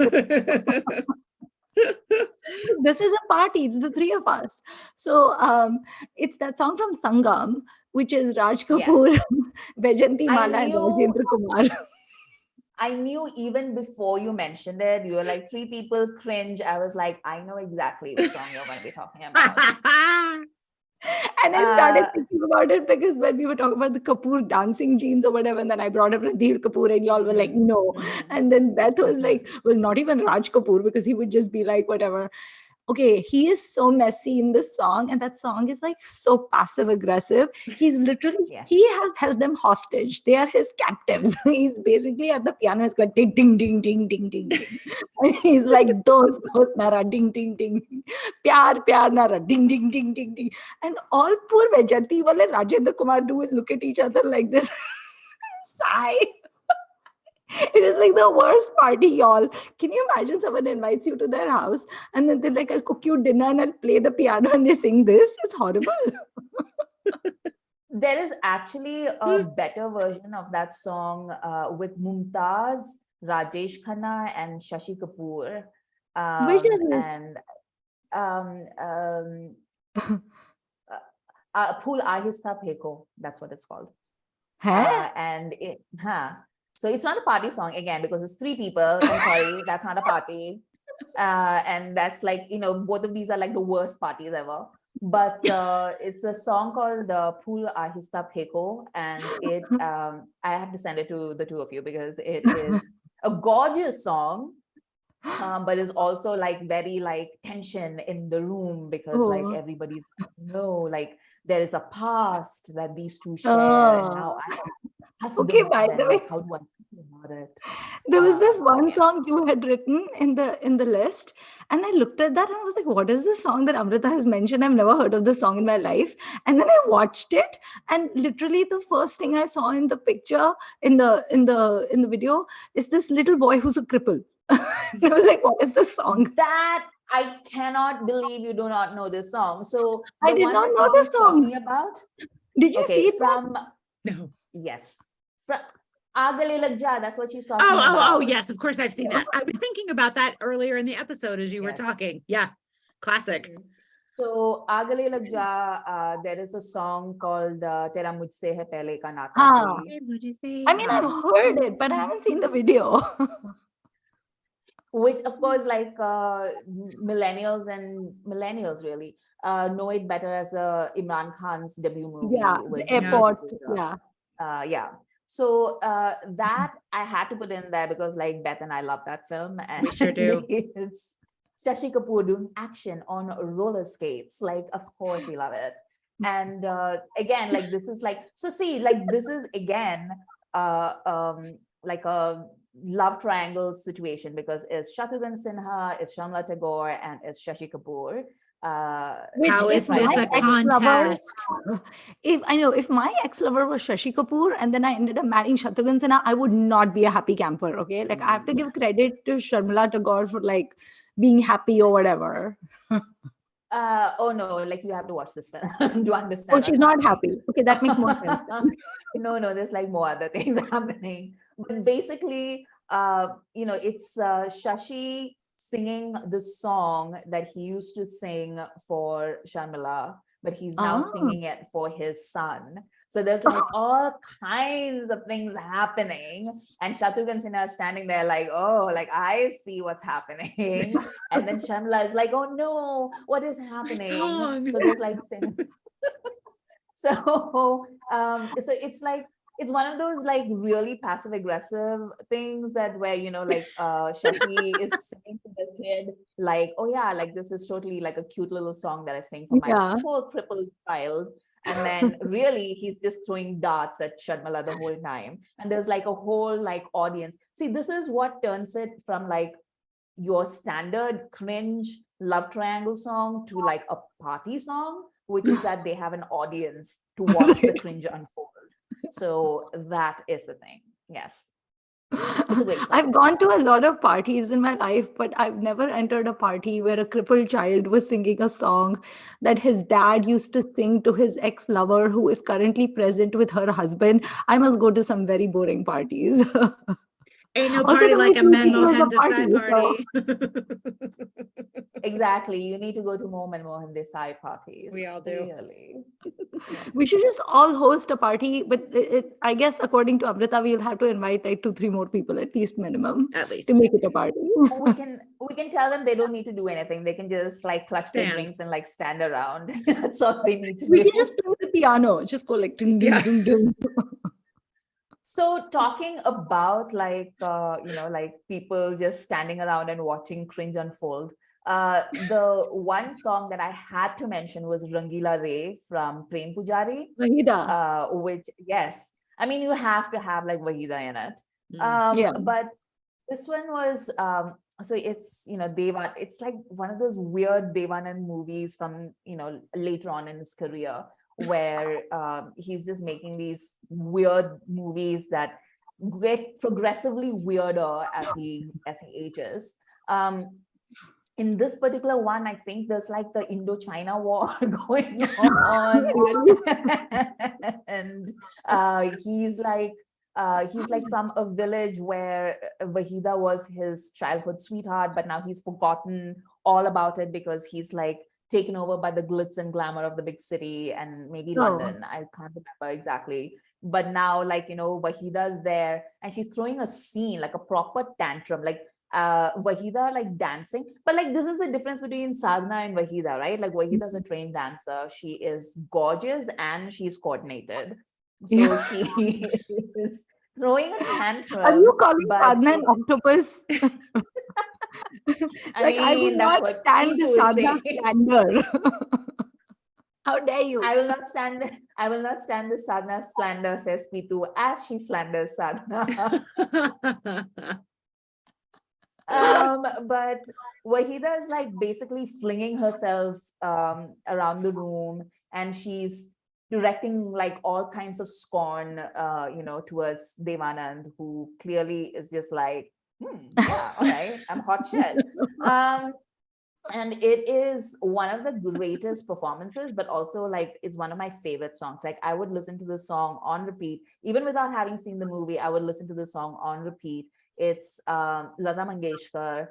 This is a party. It's the three of us. So it's that song from Sangam, which is Raj Kapoor, Vaijayanti Mala, and Rajendra Kumar. I knew even before you mentioned it, you were like, three people cringe. I was like, I know exactly what song you're going to be talking about. And I started thinking about it because when we were talking about the Kapoor dancing jeans or whatever, and then I brought up Ranbir Kapoor and y'all were like, no. And then Beth was like, well, not even Raj Kapoor, because he would just be like, whatever. Okay, he is so messy in this song, and that song is like so passive aggressive. He's literally, he has held them hostage. They are his captives. He's basically at the piano, he's got ding, ding, ding, ding, ding, ding, ding. And he's like, those nara, ding, ding, ding, pyar, nara, ding, ding, ding, ding, ding. And all poor Vaijayanti wale Rajendra Kumar do is look at each other like this. Sigh. It is like the worst party, y'all. Can you imagine someone invites you to their house and then they're like, I'll cook you dinner and I'll play the piano and they sing this? It's horrible. There is actually a better version of that song with Mumtaz, Rajesh Khanna, and Shashi Kapoor. Which is this? And Phul Ahista Pheko, that's what it's called. So it's not a party song again, because it's three people. I'm sorry, that's not a party. And that's like, you know, both of these are like the worst parties ever. But it's a song called Phul Ahista Pheko, and it I have to send it to the two of you because it is a gorgeous song, but is also like very like tension in the room, because like everybody's like there is a past that these two share, and now okay, by the way, how do I feel about it? There was this one song you had written in the list, and I looked at that and I was like, what is this song that Amrita has mentioned? I've never heard of this song in my life. And then I watched it, and literally the first thing I saw in the picture, in the video, is this little boy who's a cripple. I was like, what is this song? That I cannot believe you do not know this song. So I did not know this song. About? Did you see it? No. Yes. Aagale Lag Ja, that's what she's talking about. Oh, yes, of course I've seen that. I was thinking about that earlier in the episode as you were talking. Yeah, classic. So Aagale Lag Ja, there is a song called Tera Mujhse Hai Pehle Ka Naata Koi. What'd you say? I mean, I've heard it, but I haven't seen the video. Which, of course, like millennials really know it better as Imran Khan's debut movie. Yeah, with the airport. Yeah. So that I had to put in there because like Beth and I love that film. And we sure do. It's Shammi Kapoor doing action on roller skates. Like, of course, we love it. And again, like this is like, so see, like this is again like a love triangle situation because it's Shatrughan Sinha, it's Shamla Tagore, and it's Shashi Kapoor. How is this a contest? If my ex-lover was Shashi Kapoor and then I ended up marrying Shatrughan Sinha, I would not be a happy camper. Okay, like I have to give credit to Sharmila Tagore for like being happy or whatever. Oh no, like you have to watch this film to understand. Oh, she's not happy. Okay, that makes more sense. No, there's like more other things happening. But basically, it's Shashi singing the song that he used to sing for Sharmila, but he's now singing it for his son. So there's like all kinds of things happening, and Shatrughan Sinha is standing there like, oh, like I see what's happening, and then Shamla is like, oh no, what is happening? So there's like things. So it's like it's one of those like really passive aggressive things that where like Shashi is saying to the kid like, oh yeah, like this is totally like a cute little song that I sing for my poor crippled child. And then really he's just throwing darts at Sharmila the whole time. And there's like a whole like audience. See, this is what turns it from like your standard cringe love triangle song to like a party song, which is that they have an audience to watch the cringe unfold. So that is the thing. Yes. It's a great song. I've gone to a lot of parties in my life, but I've never entered a party where a crippled child was singing a song that his dad used to sing to his ex-lover who is currently present with her husband. I must go to some very boring parties. Ain't no party like a Men Mohan Desai party. Exactly. You need to go to more Men Mohan Desai parties. We all do. Really. Yes. We should just all host a party, but I guess according to Amrita, we'll have to invite like 2-3 more people at least minimum. At least. To make it a party. We can tell them they don't need to do anything. They can just like clutch their drinks and like stand around. That's all they need to do. We can just play the piano, just go like ding, ding, ding, ding. So talking about like, like people just standing around and watching cringe unfold. The one song that I had to mention was Rangila Ray from Prem Pujari. Vahida. Which, yes. I mean, you have to have like Vahida in it. But this one was, so it's, Deva, it's like one of those weird Devanand movies from, later on in his career, where he's just making these weird movies that get progressively weirder as he ages. In this particular one, I think there's like the Indo-China war going on, and he's like from a village where Vahida was his childhood sweetheart, but now he's forgotten all about it because he's like taken over by the glitz and glamour of the big city and maybe London. I can't remember exactly. But now, like, Wahida's there and she's throwing a scene, like a proper tantrum, like Wahida like dancing. But like, this is the difference between Sadhana and Wahida, right? Like, Wahida's a trained dancer. She is gorgeous and she's coordinated. So she is throwing a tantrum. Are you calling Sadhana an octopus? I will not stand the Sadhana slander. How dare you? I will not stand the Sadhana slander, says Pitu, as she slanders Sadhana. But Wahida is like basically flinging herself around the room, and she's directing like all kinds of scorn, towards Devanand, who clearly is just like, yeah, all right, I'm hot shit. And it is one of the greatest performances, but also like it's one of my favorite songs. Like I would listen to the song on repeat, even without having seen the movie. I would listen to the song on repeat. It's Lata Mangeshkar.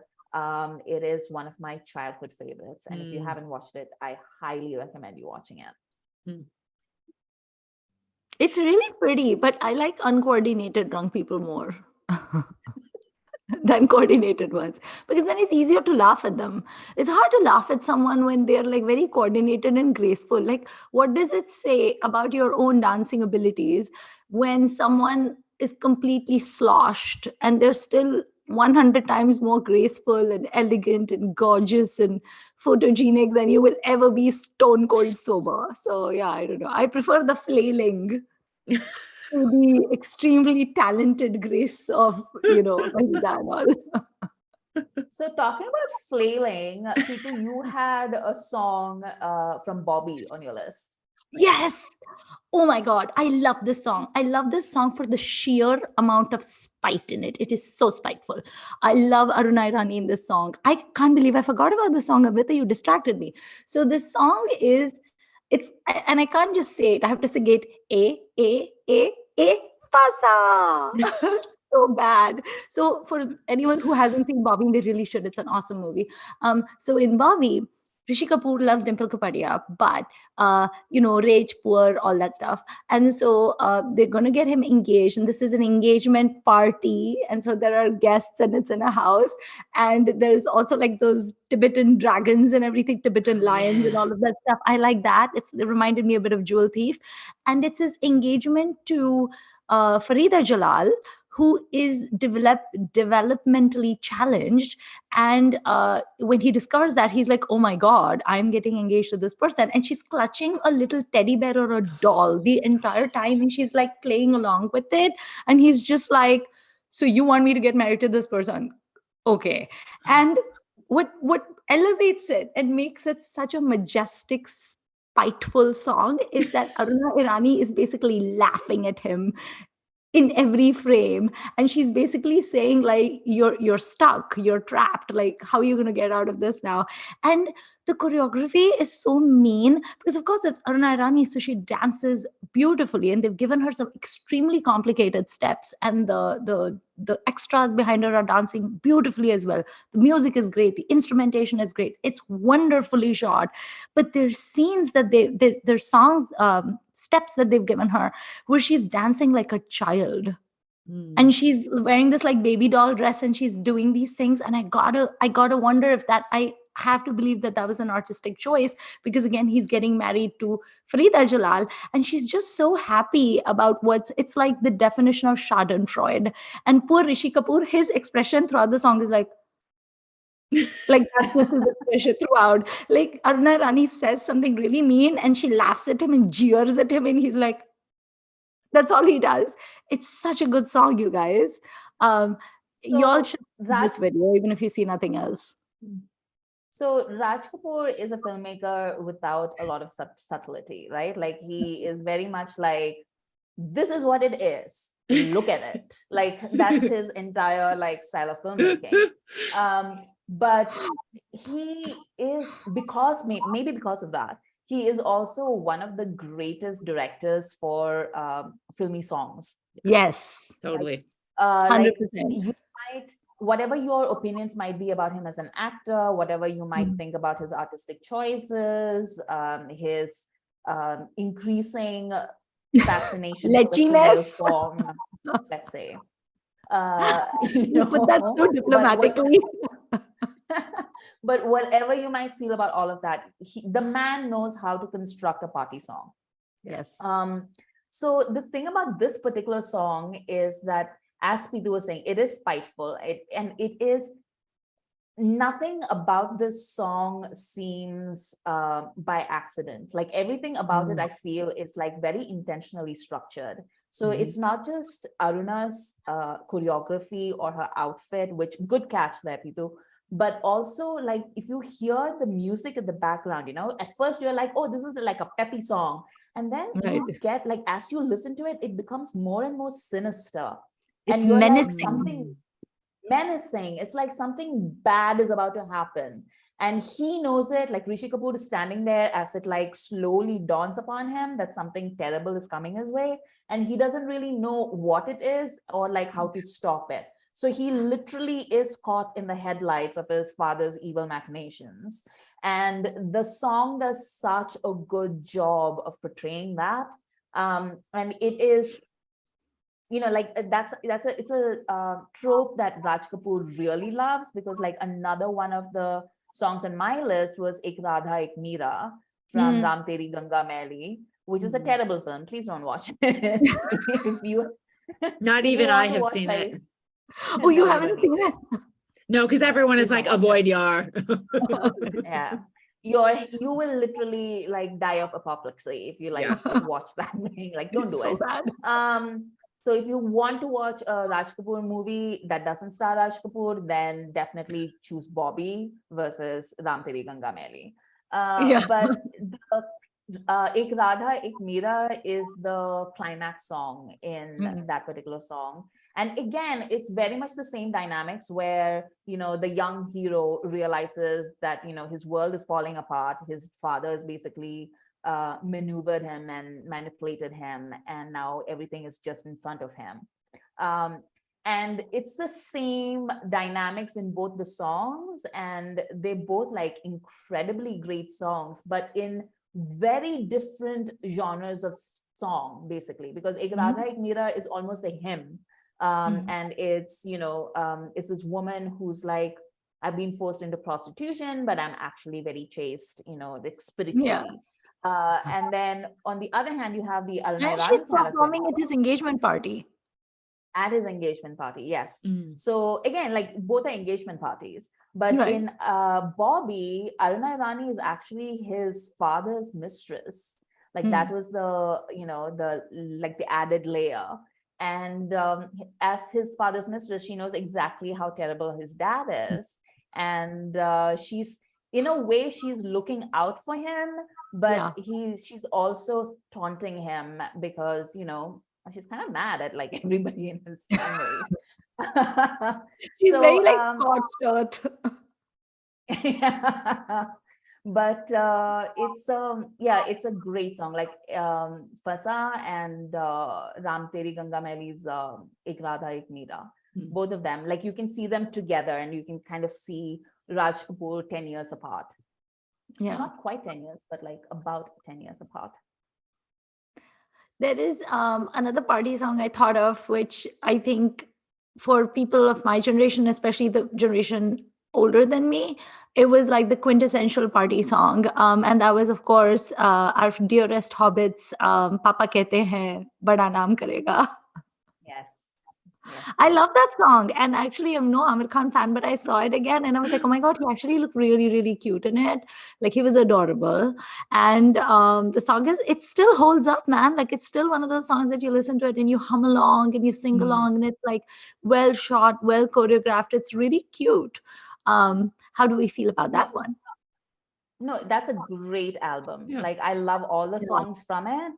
It is one of my childhood favorites, and if you haven't watched it, I highly recommend you watching it. It's really pretty, but I like uncoordinated drunk people more than coordinated ones, because then it's easier to laugh at them. It's hard to laugh at someone when they're like very coordinated and graceful. Like, what does it say about your own dancing abilities when someone is completely sloshed and they're still 100 times more graceful and elegant and gorgeous and photogenic than you will ever be stone cold sober? So yeah, I don't know. I prefer the flailing to the extremely talented grace of, Amrita and all. So talking about flailing, Pitu, you had a song from Bobby on your list. Yes. Oh my God. I love this song. I love this song for the sheer amount of spite in it. It is so spiteful. I love Aruna Irani in this song. I can't believe I forgot about the song, Amrita. You distracted me. So this song and I can't just say it. I have to sing it. Pasa. So bad. So for anyone who hasn't seen Bobby, they really should. It's an awesome movie. So in Bobby, Rishi Kapoor loves Dimple Kapadia, but rich, poor, all that stuff. And so they're going to get him engaged. And this is an engagement party. And so there are guests and it's in a house. And there's also like those Tibetan dragons and everything, Tibetan lions and all of that stuff. I like that. It reminded me a bit of Jewel Thief. And it's his engagement to Farida Jalal, who is developmentally challenged. And when he discovers that, he's like, oh my God, I'm getting engaged to this person. And she's clutching a little teddy bear or a doll the entire time. And she's like playing along with it. And he's just like, so you want me to get married to this person? Okay. And what elevates it and makes it such a majestic, spiteful song is that Aruna Irani is basically laughing at him in every frame, and she's basically saying like, you're stuck, you're trapped, like how are you going to get out of this now? And the choreography is so mean because of course it's Aruna Irani, so she dances beautifully, and they've given her some extremely complicated steps, and the extras behind her are dancing beautifully as well. The music is great, the instrumentation is great, it's wonderfully shot. But there's scenes that there's songs, steps that they've given her where she's dancing like a child, and she's wearing this like baby doll dress and she's doing these things. And I gotta wonder if that, I have to believe that that was an artistic choice, because again, he's getting married to Farida Jalal, and she's just so happy about it's like the definition of Schadenfreude. And poor Rishi Kapoor, his expression throughout the song is like that's just his expression throughout. Like Aruna Rani says something really mean and she laughs at him and jeers at him, and he's like, that's all he does. It's such a good song, you guys. Y'all should see this video, even if you see nothing else. So Raj Kapoor is a filmmaker without a lot of subtlety, right? Like he is very much like, this is what it is. Look at it. Like that's his entire like style of filmmaking. But he is, maybe because of that, he is also one of the greatest directors for Filmi songs. Yes, totally. 100%. You might, whatever your opinions might be about him as an actor, whatever you might think about his artistic choices, his increasing fascination for the female form, let's say. You put that so diplomatically. But whatever you might feel about all of that, the man knows how to construct a party song. Yes. So the thing about this particular song is that, as Pitu was saying, it is spiteful. It is, nothing about this song seems by accident. Like everything about it, I feel, is like very intentionally structured. So it's not just Aruna's choreography or her outfit, which, good catch there, Pitu, but also like if you hear the music in the background, at first you're like, oh, this is like a peppy song. And then you get like, as you listen to it, it becomes more and more sinister. It's and you're menacing. like, something menacing. It's like something bad is about to happen. And he knows it, like Rishi Kapoor is standing there as it like slowly dawns upon him that something terrible is coming his way. And he doesn't really know what it is or like how to stop it. So he literally is caught in the headlights of his father's evil machinations. And the song does such a good job of portraying that. And it is, like it's a trope that Raj Kapoor really loves, because like another one of the songs on my list was Ek Radha Ek Meera from Ram Teri Ganga Maili, which is a terrible film. Please don't watch it. If you not even I have seen it. Oh, you haven't seen it? No, because everyone is like, avoid Yar. Yeah. You will literally like die of apoplexy if you like watch that movie. Like, don't do it. Bad. So if you want to watch a Raj Kapoor movie that doesn't star Raj Kapoor, then definitely choose Bobby versus Ram Teri Ganga Maili. But Ek Radha Ek Meera is the climax song in that particular song. And again, it's very much the same dynamics where, the young hero realizes that, his world is falling apart. His father is basically maneuvered him and manipulated him, and now everything is just in front of him. And it's the same dynamics in both the songs, and they're both like incredibly great songs, but in very different genres of song, basically, because Ek Radha Ek Meera is almost a hymn. And it's, it's this woman who's like, I've been forced into prostitution, but I'm actually very chaste, like spiritually. Yeah. And then on the other hand, you have the And she's performing at his engagement party. At his engagement party, yes. So again, like both are engagement parties. But in Bobby, Aruna Irani is actually his father's mistress. Like that was the, the added layer. And as his father's mistress, she knows exactly how terrible his dad is. And she's, in a way, she's looking out for him, but she's also taunting him because, she's kind of mad at like everybody in his family. She's very like cocksure. Yeah. But it's a great song, like Fasa and Ram Teri Ganga Maili's Ek Radha Ek Meera. Both of them, like you can see them together and you can kind of see Raj Kapoor 10 years apart. Yeah, not quite 10 years, but like about 10 years apart. There is another party song I thought of, which I think for people of my generation, especially the generation older than me, it was like the quintessential party song. And that was, of course, our dearest hobbits, Papa Kehte Hain, Bada Naam Karega. Yes. I love that song. And actually, I'm no Amir Khan fan, but I saw it again and I was like, oh my God, he actually looked really, really cute in it. Like he was adorable. And the song it still holds up, man. Like it's still one of those songs that you listen to it and you hum along and you sing along, and it's like well shot, well choreographed. It's really cute. How do we feel about that one? No, that's a great album. Like I love all the songs from it.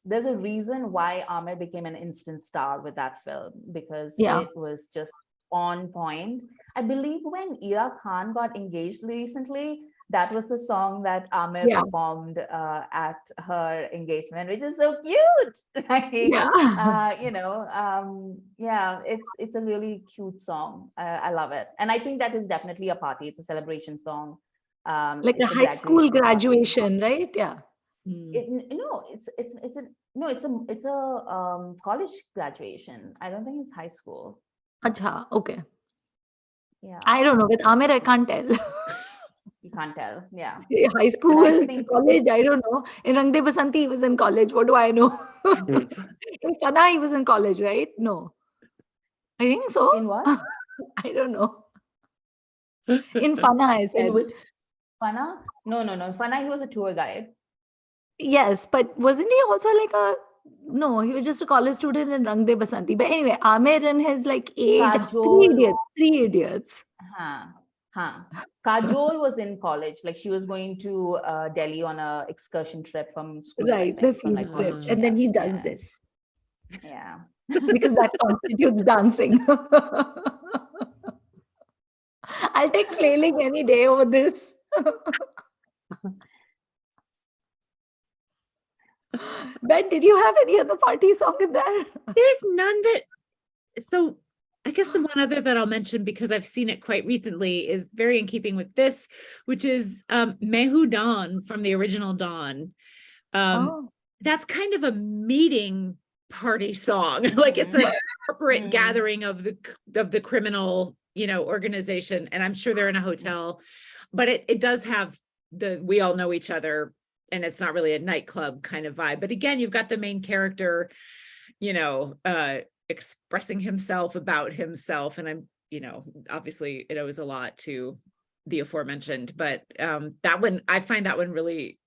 There's a reason why Amir became an instant star with that film, because it was just on point. I believe when Ira Khan got engaged recently, that was the song that Amir performed at her engagement, which is so cute. Like, it's a really cute song. I love it. And I think that is definitely a party. It's a celebration song. Like a high school graduation, right? Yeah. It's a college graduation. I don't think it's high school. Acha, okay. Yeah. I don't know. With Amir, I can't tell. You can't tell. Yeah. High school, college, I don't know. In Rang De Basanti, he was in college. What do I know? In Fana, he was in college, right? No. I think so. In what? I don't know. In Fana, I said. In which? Fana? No. In Fana, he was a tour guide. Yes, but wasn't he also like no, he was just a college student in Rang De Basanti. But anyway, Amir in his like age, three idiots. Kajol was in college, like she was going to Delhi on a excursion trip from school. Right, the field trip. And then he does this. Yeah. Because that constitutes dancing. I'll take flailing any day over this. Ben, did you have any other party song in there? There's none that, so I guess the one other that I'll mention, because I've seen it quite recently, is very in keeping with this, which is Mehu Dawn from the original Dawn. That's kind of a meeting party song. Like it's a corporate gathering of the criminal, organization. And I'm sure they're in a hotel, but it does have we all know each other, and it's not really a nightclub kind of vibe. But again, you've got the main character, expressing himself about himself. And I'm, obviously it owes a lot to the aforementioned, but that one, I find that one really,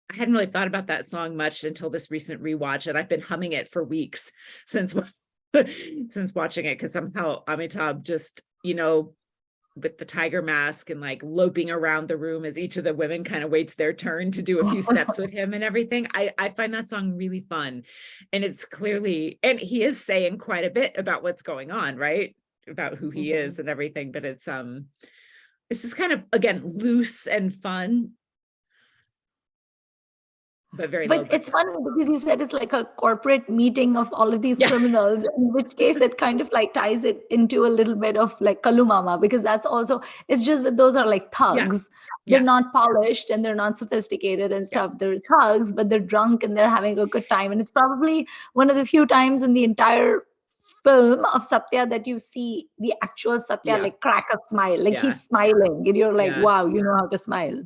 I hadn't really thought about that song much until this recent rewatch, and I've been humming it for weeks since watching it, because somehow Amitabh just, with the tiger mask and like loping around the room as each of the women kind of waits their turn to do a few steps with him and everything. I find that song really fun. And it's clearly, and he is saying quite a bit about what's going on, right? About who he is and everything, but it's just kind of, again, loose and fun. But it's funny because you said it's like a corporate meeting of all of these criminals, in which case it kind of like ties it into a little bit of like Kalumama, because that's also, it's just that those are like thugs. They're not polished and they're not sophisticated and stuff. They're thugs, but they're drunk and they're having a good time. And it's probably one of the few times in the entire film of Satya that you see the actual Satya like crack a smile, like he's smiling and you're like, wow, you know how to smile.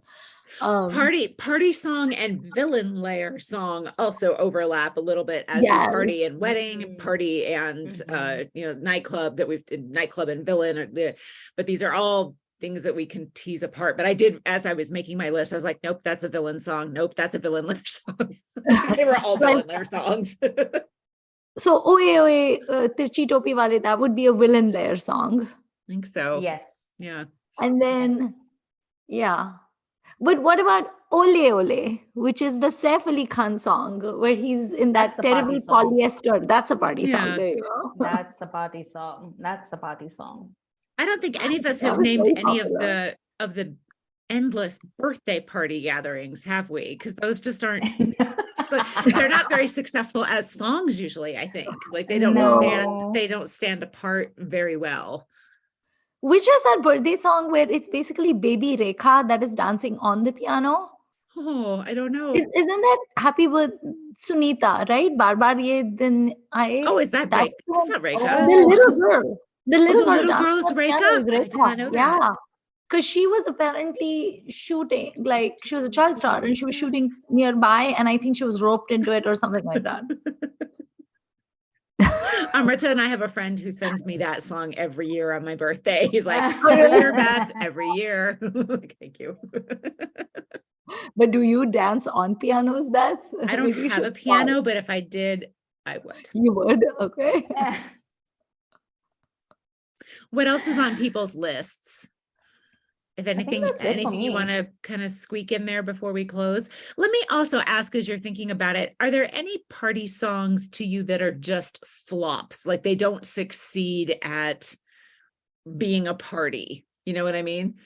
Party song and villain layer song also overlap a little bit, as do party and wedding, party and nightclub nightclub and villain, but these are all things that we can tease apart. But I did, as I was making my list, I was like, nope, that's a villain song. Nope, that's a villain layer song. They were all villain layer songs. So Oye Oye Tirchi Topi Wale, that would be a villain layer song. I think so. Yes. Yeah. And then but what about Ole Ole, which is the Saif Ali Khan song where he's in that terrible polyester? That's a party song. There you go. That's a party song. That's a party song. I don't think any of us have named any of the endless birthday party gatherings, have we? Because those just aren't. They're not very successful as songs usually. I think like they don't stand apart very well. Which is that birthday song where it's basically baby Rekha that is dancing on the piano? Oh, I don't know. Isn't that Happy Birthday Sunita, right? Barbar ye din aaye. Oh, is that Rekha? That's not Rekha. The little girl. The little girl is Rekha? I did not know that. Yeah. Because she was apparently shooting, like she was a child star and she was shooting nearby, and I think she was roped into it or something like that. Amrita and I have a friend who sends me that song every year on my birthday. He's like, every year, Beth, every year. Thank you. But do you dance on pianos, Beth? I don't have a piano, but if I did, I would. You would? Okay. What else is on people's lists? If anything you want to kind of squeak in there before we close. Let me also ask, as you're thinking about it, are there any party songs to you that are just flops? Like they don't succeed at being a party. You know what I mean?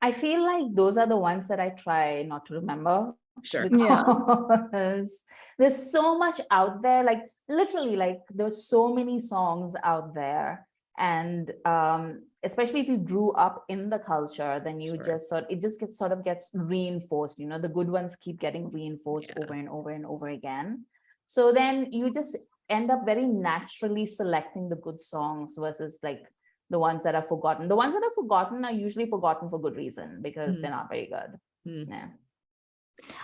I feel like those are the ones that I try not to remember. Sure. Because there's so much out there, like literally, like there's so many songs out there. And especially if you grew up in the culture, then you just gets reinforced. The good ones keep getting reinforced over and over and over again. So then you just end up very naturally selecting the good songs versus like the ones that are forgotten. The ones that are forgotten are usually forgotten for good reason, because they're not very good. Yeah.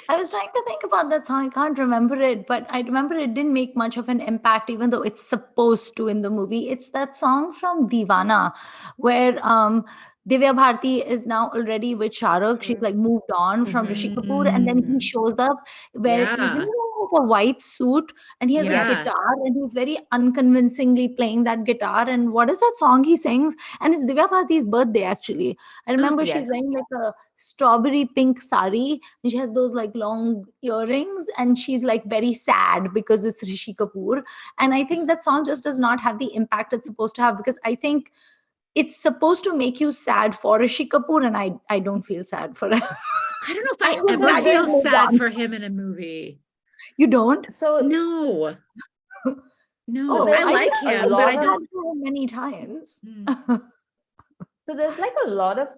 I was trying to think about that song. I can't remember it, but I remember it didn't make much of an impact, even though it's supposed to in the movie. It's that song from Deewana, where Divya Bharti is now already with Shah Rukh. She's like moved on from Rishi Kapoor, and then he shows up where he's in like a white suit and he has a guitar and he's very unconvincingly playing that guitar. And what is that song he sings? And it's Divya Bharti's birthday, actually. I remember she's wearing like a strawberry pink sari and she has those like long earrings and she's like very sad because it's Rishi Kapoor. And I think that song just does not have the impact it's supposed to have, because I think it's supposed to make you sad for Rishi Kapoor, and I don't feel sad for him. I don't know if I was ever like, feel "There's no sad dance." for him in a movie. You don't? So No, no, there's I like a him, but lot I of- don't. many times. So there's like a lot of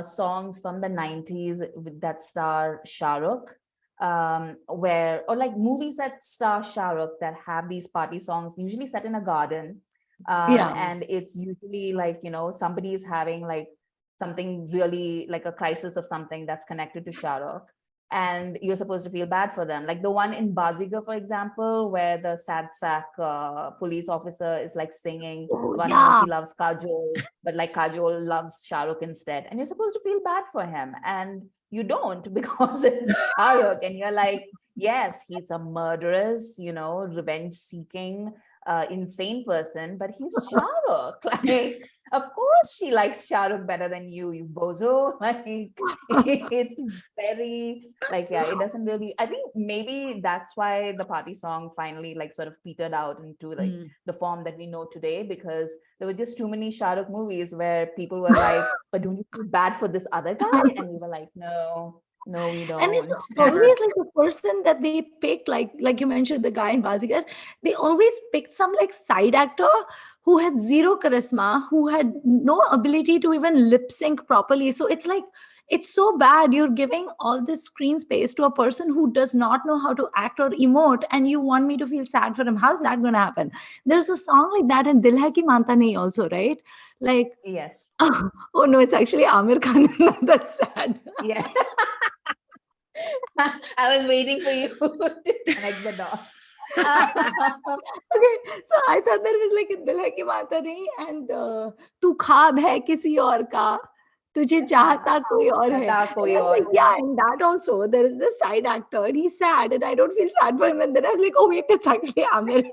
songs from the 90s that star Shah Rukh, or like movies that star Shah Rukh that have these party songs, usually set in a garden. Yeah. And it's usually like, somebody is having like something really like a crisis of something that's connected to Shah Rukh. And you're supposed to feel bad for them. Like the one in Bazigar, for example, where the sad sack police officer is like singing about how much he loves Kajol, but like Kajol loves Shah Rukh instead. And you're supposed to feel bad for him. And you don't, because it's Shah Rukh. And you're like, yes, he's a murderous, revenge-seeking, insane person, but he's Shah Rukh. Like, of course she likes Shah Rukh better than you bozo. Like, it's very like, yeah, it doesn't really, I think maybe that's why the party song finally like sort of petered out into like the form that we know today, because there were just too many Shah Rukh movies where people were like, but don't you feel bad for this other guy? And we were like, no, we don't. And it's always like the person that they pick, like you mentioned, the guy in Bazigar, they always picked some like side actor who had zero charisma, who had no ability to even lip sync properly. So it's like, it's so bad. You're giving all this screen space to a person who does not know how to act or emote, and you want me to feel sad for him. How's that going to happen? There's a song like that in Dil Hai Ki Manta Nahi also, right? Like, yes. Oh no, it's actually Amir Khan. That's sad. Yeah. I was waiting for you to connect the dots. Okay, so I thought there was like Dil Hai Ki Manta Nahi and Tu Khwaab Hai Kisi Aur Ka, Tujhe Chahta Koi Aur Hai. Like, yeah, and that also, there is this side actor, and he's sad, and I don't feel sad for him. And then I was like, oh wait, it's actually Amir.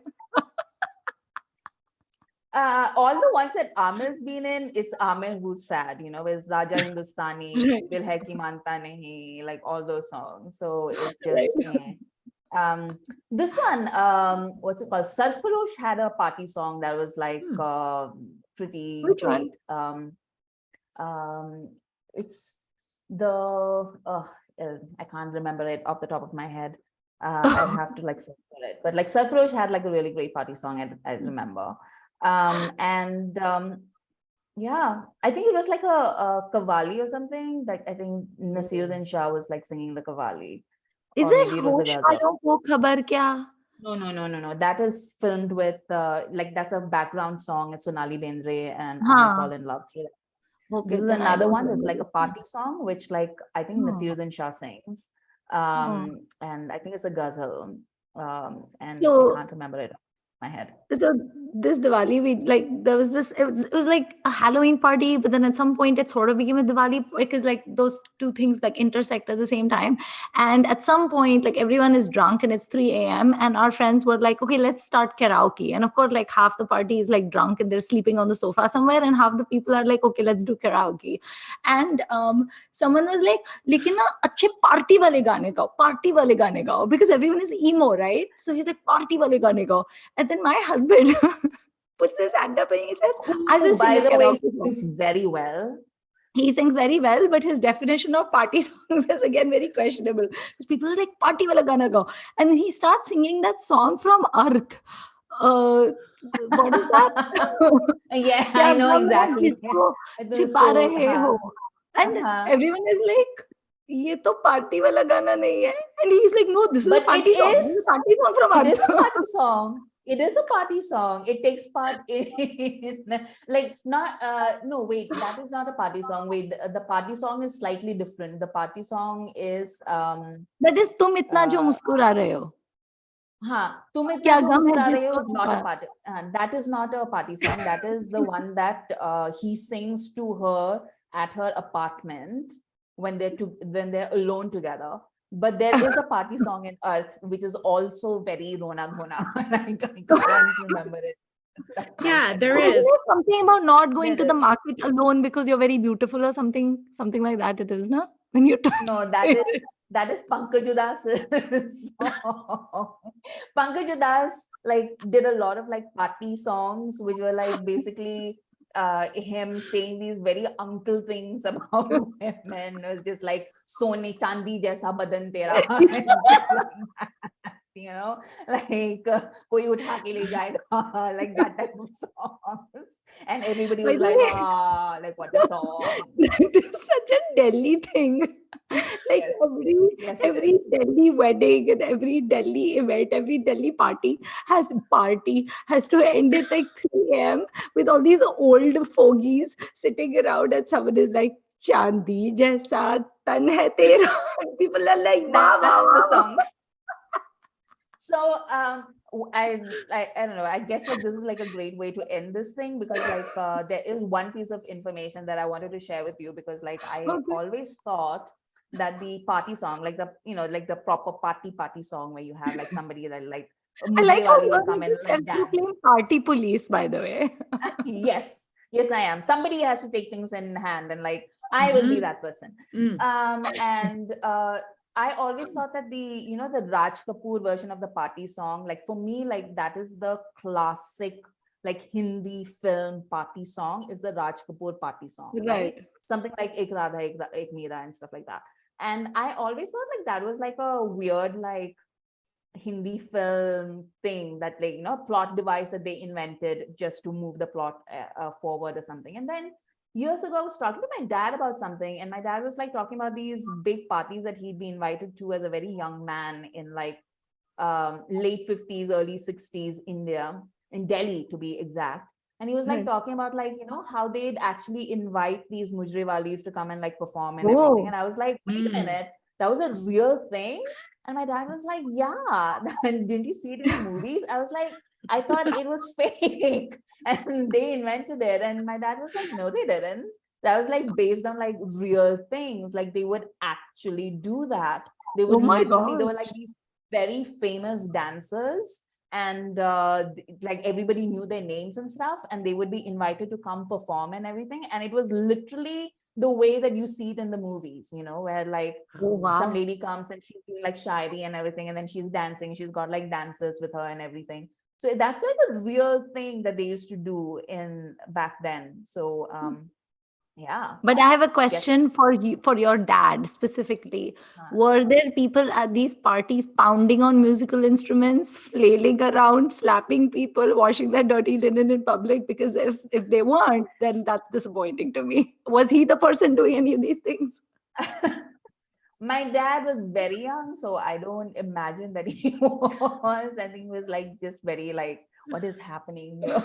All the ones that Amir's been in, it's Amir who's sad, it's Raja Hindustani, Dil Hai Ki Manta Nahi, like all those songs. So it's just, this one, what's it called? Sarfarosh had a party song that was like pretty Which great. one? It's the, I can't remember it off the top of my head. I'd have to like search for it. But like Sarfarosh had like a really great party song, I remember. Yeah, I think it was like a Qawwali or something. Like I think Nasiruddin Shah was like singing the Qawwali. Is it Hosh Waalon Ko Khabar Kya? No. That is filmed with like that's a background song. It's Sonali Bendre and I Fall in Love through that. Okay, this is another one. It's like a party song, which like I think Nasiruddin Shah sings. And I think it's a ghazal. And I can't remember it off my head. So this Diwali, there was this, it was like a Halloween party, but then at some point it sort of became a Diwali, because like those two things like intersect at the same time. And at some point, like everyone is drunk and it's 3 a.m. and our friends were like, okay, let's start karaoke. And of course, like half the party is like drunk and they're sleeping on the sofa somewhere, and half the people are like, okay, let's do karaoke. And someone was like, lekin na achhe party wale gaane gao, because everyone is emo, right? So he's like, party wale gaane gao. And then my husband puts his hand up and he says, I will by sing the way, song. sings very well. He sings very well, but his definition of party songs is again very questionable. Because people are like, party wala gana gao. And then he starts singing that song from Earth. What is that? Yeah, I know exactly. Chipa rahe ho. And everyone is like, ये तो party वाला गाना नहीं है. And he's like, no, this is a party song. This is a party song from Earth. It is a party song. It is a party song. It takes part in like not no wait, that is not a party song. Wait, the party song is slightly different. The party song is that is तुम इतना जो मुस्कुरा रहे हो. तुम इतना जो मुस्कुरा रहे हो is not a party. That is not a party song. That is the one that he sings to her at her apartment when they're alone together. But there is a party song in Earth, which is also very Rona Dhona. I can't remember it. Yeah, there is something about not going to the market alone because you're very beautiful or something like that. It is, no? When you no, that is Pankaj Udas's song. Pankaj Udas like did a lot of like party songs, which were like basically him saying these very uncle things about women. It was just like Sone Chandi jaisa badan tera and stuff like that, like koi utha ke le jayega, like that type of songs. And everybody was like, like what a song. It is such a Delhi thing. Like every Delhi wedding and every Delhi event, every Delhi party has to end at like 3 a.m. with all these old fogies sitting around, and someone is like, Chandi jaisa tan hai tera. And people are like, wow, that's the wow. song. So I don't know, I guess like this is like a great way to end this thing, because like there is one piece of information that I wanted to share with you, because like I always thought that the party song, like the like the proper party song where you have like somebody that like I like how you come in and dance. Party police, by the way. Yes, I am. Somebody has to take things in hand, and like I will be that person. And I always thought that the the Raj Kapoor version of the party song, like for me, like that is the classic like Hindi film party song, is the Raj Kapoor party song, right? Something like Ek Radha Ek Meera and stuff like that. And I always thought like that was like a weird like Hindi film thing, that like plot device that they invented just to move the plot forward or something. And then years ago I was talking to my dad about something, and my dad was like talking about these big parties that he'd be invited to as a very young man in like late 50s, early 60s India, in Delhi to be exact. And he was like talking about like how they'd actually invite these mujrewalis to come and like perform and everything. And I was like, wait a minute, that was a real thing? And my dad was like, yeah. And didn't you see it in the movies? I was like, I thought it was fake and they invented it. And my dad was like, no, they didn't. That was like based on like real things. Like they would actually do that. They would literally, they were like these very famous dancers, and like everybody knew their names and stuff, and they would be invited to come perform and everything. And it was literally the way that you see it in the movies, where like some lady comes and she's doing like shairi and everything, and then she's dancing, she's got like dancers with her and everything. So that's like a real thing that they used to do in back then. So yeah. But I have a question for you, for your dad specifically. Were there people at these parties pounding on musical instruments, flailing around, slapping people, washing their dirty linen in public? Because if they weren't, then that's disappointing to me. Was he the person doing any of these things? My dad was very young, so I don't imagine that he was. I think he was like just very like, what is happening here?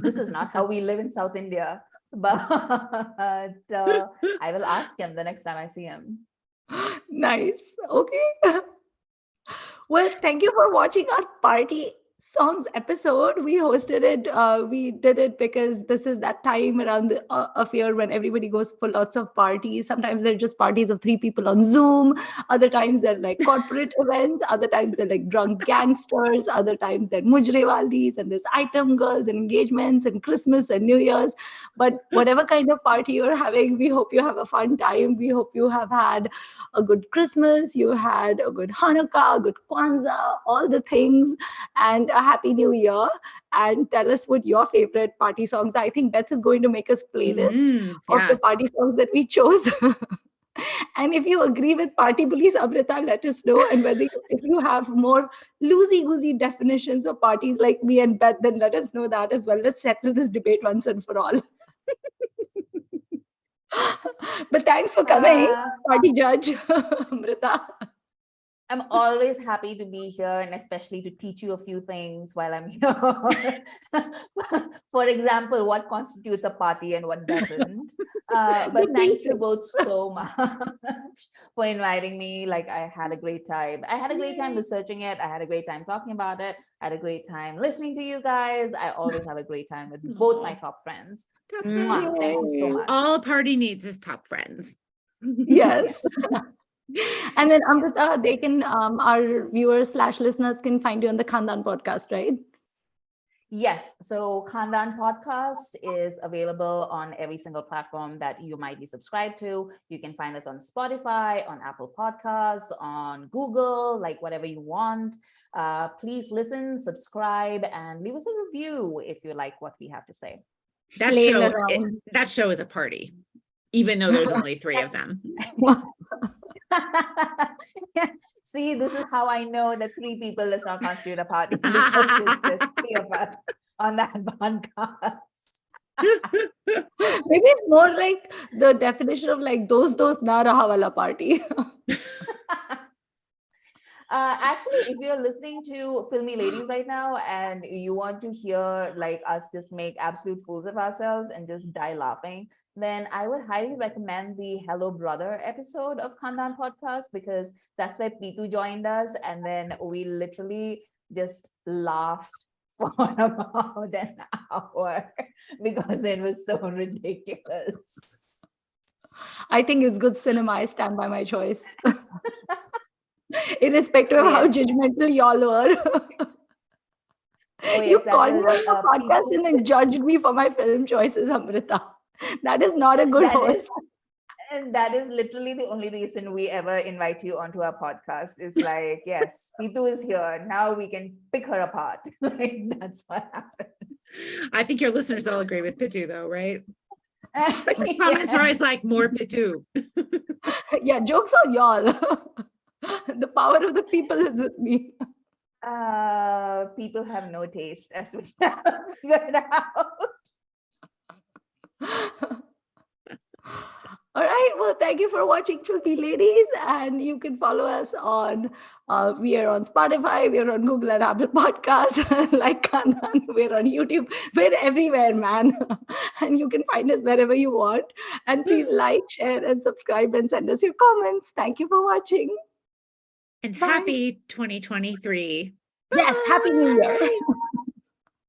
This is not how we live in South India. But I will ask him the next time I see him. Nice. Okay. Well, thank you for watching our party songs episode. We hosted it. We did it because this is that time around of year when everybody goes for lots of parties. Sometimes they're just parties of 3 people on Zoom. Other times they're like corporate events. Other times they're like drunk gangsters. Other times they're mujrewalis, and there's item girls and engagements and Christmas and New Year's. But whatever kind of party you're having, we hope you have a fun time. We hope you have had a good Christmas, you had a good Hanukkah, a good Kwanzaa, all the things, and a happy new year. And tell us what your favorite party songs are. I think Beth is going to make us playlist of the party songs that we chose. And if you agree with Party Police, Amrita, let us know. And whether if you have more loosey-goosey definitions of parties like me and Beth, then let us know that as well. Let's settle this debate once and for all. But thanks for coming, party judge, Amrita. I'm always happy to be here, and especially to teach you a few things while I'm here. For example, what constitutes a party and what doesn't. But thank you both so much for inviting me. Like, I had a great time. I had a great time researching it. I had a great time talking about it. I had a great time listening to you guys. I always have a great time with both my top friends. Thank you so much. All a party needs is top friends. Yes. And then Amrita, they can our viewers / listeners can find you on the Khandan podcast, right? Yes. So Khandan podcast is available on every single platform that you might be subscribed to. You can find us on Spotify, on Apple Podcasts, on Google, like whatever you want. Please listen, subscribe, and leave us a review if you like what we have to say. That playing show, around. that show is a party, even though there's only 3 of them. See, this is how I know that 3 people does not constitute a party, because it's just 3 of us on that podcast. Maybe it's more like the definition of like those na raha wala party. Actually, if you're listening to Filmi Ladies right now and you want to hear like us just make absolute fools of ourselves and just die laughing, then I would highly recommend the Hello Brother episode of Khandan Podcast, because that's where Pitu joined us, and then we literally just laughed for about an hour because it was so ridiculous. I think it's good cinema. I stand by my choice. Irrespective of how Yes. judgmental y'all were. Oh, You yes, that called me was, on your podcast Pitu's- and then judged me for my film choices, Amrita. That is not a good That host. is, and that is literally the only reason we ever invite you onto our podcast. Is like, yes, Pitu is here. Now we can pick her apart. Like, that's what happens. I think your listeners all agree with Pitu though, right? The comments are always like, more Pitu. Yeah, jokes on y'all. The power of the people is with me. People have no taste, as we have figured out. All right. Well, thank you for watching Filthy Ladies. And you can follow us on, we are on Spotify, we are on Google and Apple Podcasts, like Khandan, we're on YouTube, we're everywhere, man. And you can find us wherever you want. And please like, share, and subscribe and send us your comments. Thank you for watching. And Bye. happy 2023. Yes, Happy New Year. Bye.